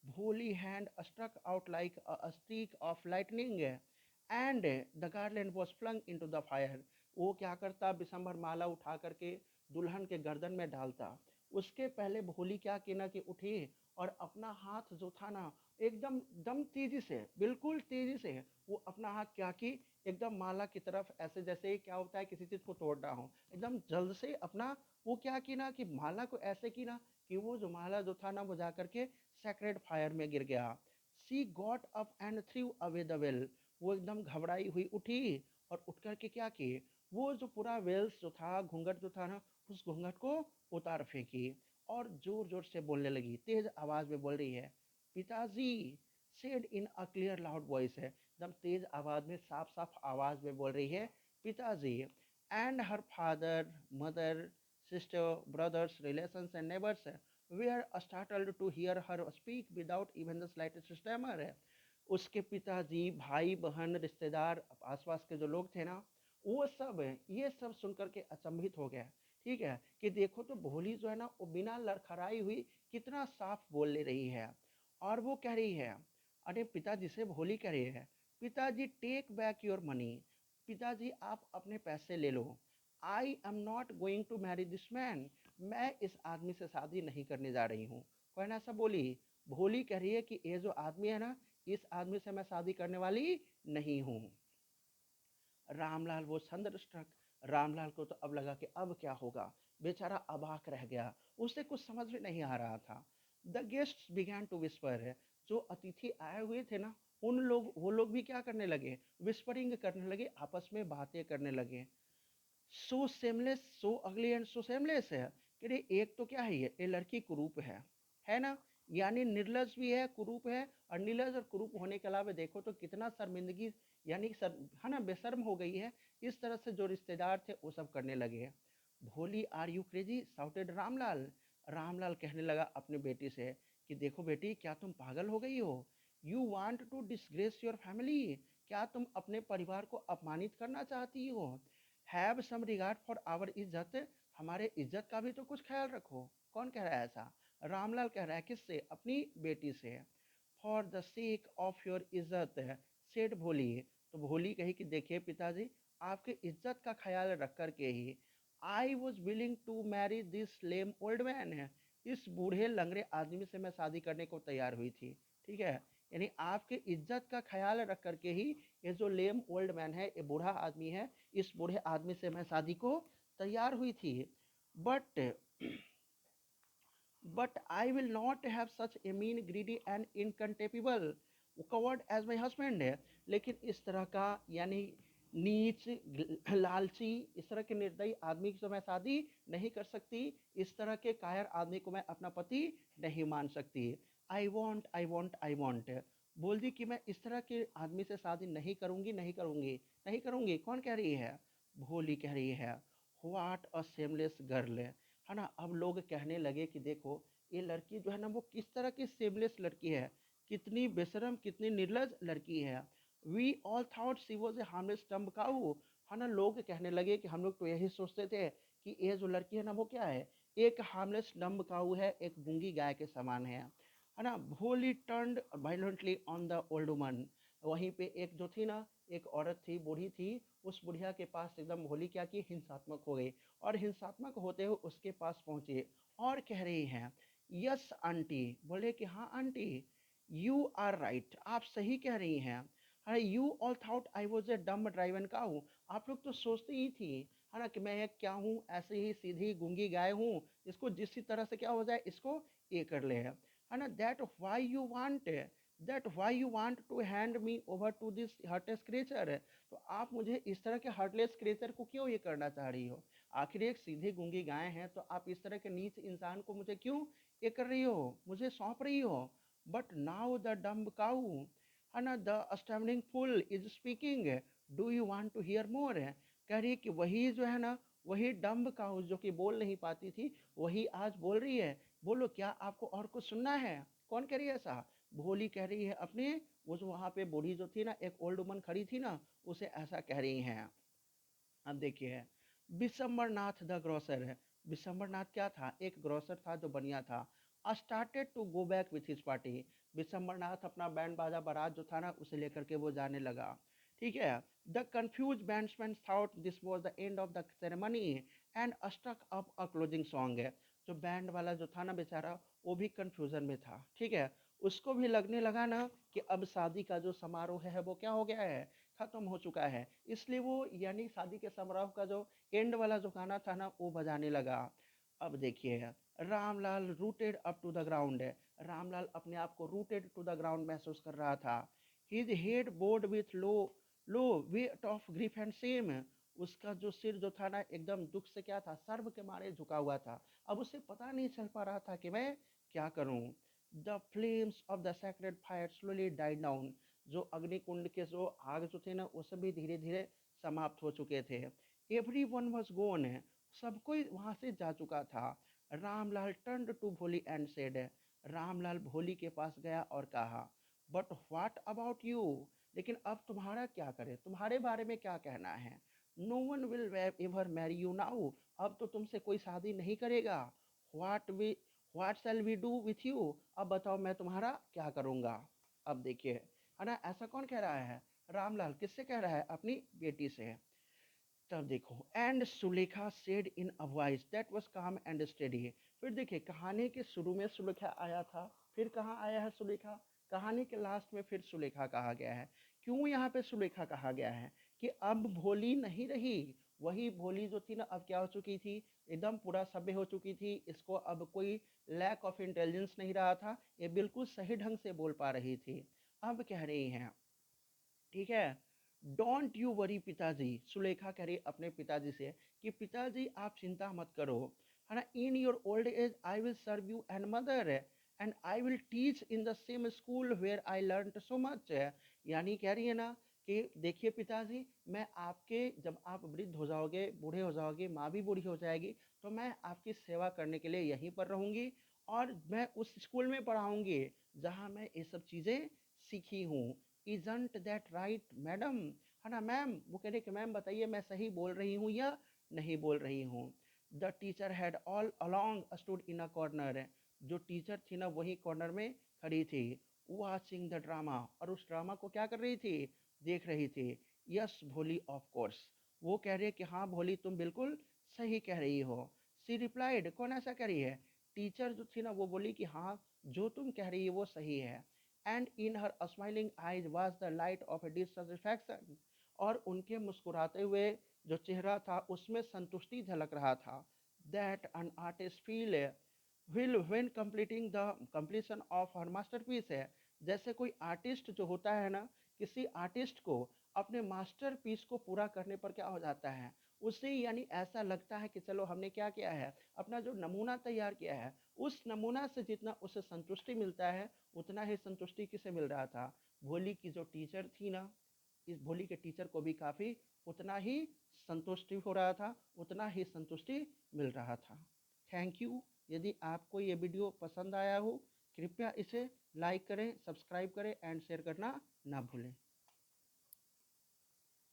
Holi hand struck out like a streak of lightning and the garland was flung into the fire. वो क्या करता, बिसम्बर माला उठा करके दुल्हन के गर्दन में डालता, उसके पहले भोली क्या की ना कि उठी, और अपना हाथ जो था ना, एकदम दम तेजी से, बिल्कुल तेजी से वो अपना हाथ क्या की, एकदम माला की तरफ, ऐसे जैसे क्या होता है किसी चीज को तोड़ रहा हूँ, एकदम जल्द से अपना वो क्या की ना, कि माला को ऐसे की ना, कि वो जो माला जो था ना, वो जा करके सैक्रेड फायर में गिर गया। She got up and threw away the veil, वो एकदम घबराई हुई उठी, और उठ करके क्या की, वो जो पूरा वेल्स जो था, घूंघट जो था ना, उस घूंघट को उतार फेंकी, और जोर जोर से बोलने लगी, तेज आवाज में बोल रही है, पिताजी, said in a clear loud voice है, एकदम तेज आवाज में, साफ साफ आवाज में बोल रही है, Pitaji, and her father, mother, sister, brothers, relations, and neighbors were startled to hear her speak without even the slightest stammer. उसके पिताजी, भाई बहन, रिश्तेदार, आसपास के जो लोग थे ना, वो सब ये सब सुनकर के अचंभित हो गया। ठीक है, कि देखो तो भोली जो है ना, वो बिना लड़खड़ाई हुई कितना साफ बोल ले रही है। और वो कह रही है, अरे पिताजी से भोली कह रही है, पिताजी टेक बैक योर मनी, पिताजी आप अपने पैसे ले लो। I am not going to marry this man, मैं इस आदमी से शादी नहीं करने जा रही हूँ। कौन ऐसा बोली? भोली कह रही है कि ये जो आदमी है ना, इस आदमी से मैं शादी करने वाली नहीं हूँ। रामलाल वो थंडरस्ट्रक, रामलाल को तो अब लगा कि अब क्या होगा। बेचारा अबाक रह गया, उसे कुछ समझ में नहीं आ रहा था। The guests began to whisper, जो अतिथि आए हुए थे ना, उन लोग वो लोग भी क्या करने लगे? विस्परिंग करने लगे, आपस में बातें करने लगे। सो सेमलेस, सो अगली एंड सो सेमलेस है कि रे, एक तो क्या है, ये लड़की कुरूप है ना, यानी निर्लज भी है, कुरूप है। और निर्लज और कुरूप होने के अलावा देखो तो कितना शर्मिंदगी, यानी सर है ना, बेशर्म हो गई है। इस तरह से जो रिश्तेदार थे वो सब करने लगे। Bholi, are you crazy, shouted Ramlal. Ramlal कहने लगा अपने बेटी से कि देखो बेटी, क्या तुम पागल हो गई हो? You want to disgrace your family, क्या तुम अपने परिवार को अपमानित करना चाहती हो? Have some regard for our इज्जत, हमारे इज्जत का भी तो कुछ ख्याल रखो। कौन कह रहा है ऐसा? रामलाल कह रहा है। किससे? अपनी बेटी से। For the sake of your इज्जत, सेठ भोली। तो भोली कही कि देखिए पिताजी, आपके इज्जत का ख्याल रख कर के ही I was willing to marry this lame old man है, इस बूढ़े लंगड़े आदमी से मैं शादी करने को तैयार हुई थी। ठीक है, यानी आपके इज्जत का ख्याल रख करके ही ये जो लेम ओल्ड मैन है, ये बूढ़ा आदमी है, इस बूढ़े आदमी से मैं शादी को तैयार हुई थी। But I will not have such a mean, greedy and incontemptible coward as my husband है। लेकिन इस तरह का, यानी नीच, लालची, इस तरह के निर्दयी आदमी से मैं शादी नहीं कर सकती। इस तरह के कायर आदमी को मैं अपना पति नहीं मान सकती। आई वॉन्ट बोल दी कि मैं इस तरह के आदमी से शादी नहीं करूंगी, नहीं करूंगी, नहीं करूंगी। कौन कह रही है? भोली कह रही है। व्हाट अ शेमलेस गर्ल, है ना। अब लोग कहने लगे कि देखो, ये लड़की जो है ना, वो किस तरह की शेमलेस लड़की है, कितनी बेशरम, कितनी निर्लज लड़की है। We all thought she was a harmless dumb cow, है ना। लोग कहने लगे कि हम लोग तो यही सोचते थे कि ये जो लड़की है ना, वो क्या है, एक हार्मलेस डम्ब काऊ है, एक गूंगी गाय के समान है ना। भोली turned violently on the old woman, वहीं पे एक जो थी ना, एक औरत थी, बूढ़ी थी, उस बुढ़िया के पास एकदम भोली क्या की, हिंसात्मक हो गई। और हिंसात्मक होते हुए उसके पास पहुंचे और कह रही हैं, यस आंटी, बोले कि हाँ आंटी, यू आर राइट, आप सही कह रही हैं। अरे you all thought I was a dumb driven cow, आप लोग तो सोचती ही थी, है ना, कि मैं एक क्या हूँ, ऐसे ही सीधी गूंगी गाय हूँ, इसको जिस तरह से क्या हो जाए, इसको ये कर ले, है ना। That why you want to hand me over to this heartless creature, तो आप मुझे इस तरह के हार्टलेस क्रिएचर को क्यों ये करना चाह रही हो? आखिर एक सीधी गूंगी गाय है, तो आप इस तरह के नीच इंसान को मुझे क्यों ये कर रही हो, मुझे सौंप रही हो? But now the dumb cow, है ना, the outstanding fool is speaking, do you want to hear more, कह रही है कि वही जो है ना, वही डम्ब काऊ जो कि बोल नहीं पाती थी, वही आज बोल रही है। बोलो, क्या आपको और कुछ सुनना है? कौन कह रही है ऐसा? भोली कह रही है अपने, वो जो वहां पे बूढ़ी जो थी ना, एक ओल्ड वुमन खड़ी थी ना, उसे ऐसा कह रही हैं। अब देखिए, विशंबरनाथ द ग्रोसर है। विशंबरनाथ क्या था? एक ग्रोसर था जो बनिया था। Started to go back with his party, Bishambernath अपना बैंड बाजा बारात जो था ना, उसे लेकर के वो जाने लगा। ठीक है, the confused bandsmen thought this was the end of the ceremony and stuck up a closing song है। जो बैंड वाला जो था ना बेचारा, वो भी कंफ्यूजन में था। ठीक है, उसको भी लगने लगा ना कि अब शादी का जो समारोह है वो क्या हो गया है, खत्म हो चुका है। इसलिए वो, यानी शादी के समारोह का जो एंड वाला जो गाना था ना, वो बजाने लगा। अब देखिए, Ramlal rooted up to the ground है। रामलाल अपने आप को रूटेड टू द ग्राउंड महसूस कर रहा था। His head board with low low weight of grief and same, उसका जो सिर जो था ना, एकदम दुख से क्या था, सर्व के मारे झुका हुआ था। अब उसे पता नहीं चल पा रहा था कि मैं क्या करूं। The flames of the sacred fire slowly died down, जो अग्निकुंड के जो आग जो थे ना वो सब भी धीरे धीरे समाप्त हो चुके थे। एवरी वन वॉज गोन, सब कोई वहां से जा चुका था। रामलाल टर्न टू भोली एंड सेड, रामलाल भोली के पास गया और कहा, बट व्हाट अबाउट यू, लेकिन अब तुम्हारा क्या करे, तुम्हारे बारे में क्या कहना है। No one will ever marry you now, अब तो तुमसे कोई शादी नहीं करेगा। What shall we do with you, अब बताओ मैं तुम्हारा क्या करूँगा। अब देखिए, है ना, ऐसा कौन कह रहा है, रामलाल किससे कह रहा है, अपनी बेटी से। तब देखो, and Sulekha said in a voice that was काम एंड स्टेडी। फिर देखिए, कहानी के शुरू में सुलेखा आया था, फिर कहाँ आया है सुलेखा, कहानी के लास्ट में फिर सुलेखा कहा गया है। क्यों यहाँ पे सुलेखा कहा गया है कि अब भोली नहीं रही, वही भोली जो थी ना अब क्या हो चुकी थी, एकदम पूरा सभ्य हो चुकी थी। इसको अब कोई लैक ऑफ इंटेलिजेंस नहीं रहा था, ये बिल्कुल सही ढंग से बोल पा रही थी। अब कह रही हैं, ठीक है, डोंट यू वरी पिताजी, सुलेखा कह रही अपने पिताजी से कि पिताजी आप चिंता मत करो, है ना, in your old age I will serve you and mother and I will teach in the same school where I learn so much. यानी कह रही है ना कि देखिए पिताजी, मैं आपके जब आप वृद्ध हो जाओगे, बूढ़े हो जाओगे, माँ भी बूढ़ी हो जाएगी, तो मैं आपकी सेवा करने के लिए यहीं पर रहूँगी और मैं उस स्कूल में पढ़ाऊँगी जहाँ मैं ये सब चीज़ें सीखी हूँ। इजंट दैट राइट मैडम, है ना मैम, वो कह रहे कि मैम बताइए मैं सही बोल रही हूँ या नहीं बोल रही हूँ। The teacher had all along stood in a corner, जो टीचर थी ना वही कॉर्नर में खड़ी थी, वाचिंग द ड्रामा, और उस ड्रामा को क्या कर रही थी, देख रही थी। यस भोली ऑफ कोर्स, वो कह रही है कि हाँ भोली तुम बिल्कुल सही कह रही हो। सी रिप्लाइड, कौन ऐसा कह रही है, टीचर जो थी ना वो बोली कि हाँ जो तुम कह रही है वो सही है। And in her smiling eyes was the light of A dissatisfaction, और उनके मुस्कुराते हुए जो चेहरा था उसमें संतुष्टि झलक रहा था। That an artist feel will when completing the completion of her masterpiece है, जैसे कोई आर्टिस्ट जो होता है ना, किसी आर्टिस्ट को अपने मास्टरपीस को पूरा करने पर क्या हो जाता है, उसे यानी ऐसा लगता है कि चलो हमने क्या किया है, अपना जो नमूना तैयार किया है, उस नमूना से जितना उसे संतुष्टि मिलता है उतना ही संतुष्टि किसे मिल रहा था, भोली की जो टीचर थी ना, इस भोली के टीचर को भी काफ़ी उतना ही संतुष्टि हो रहा था, उतना ही संतुष्टि मिल रहा था। Thank you. यदि आपको ये वीडियो पसंद आया हो, कृपया इसे लाइक करें, सब्सक्राइब करें एंड शेयर करना ना भूलें।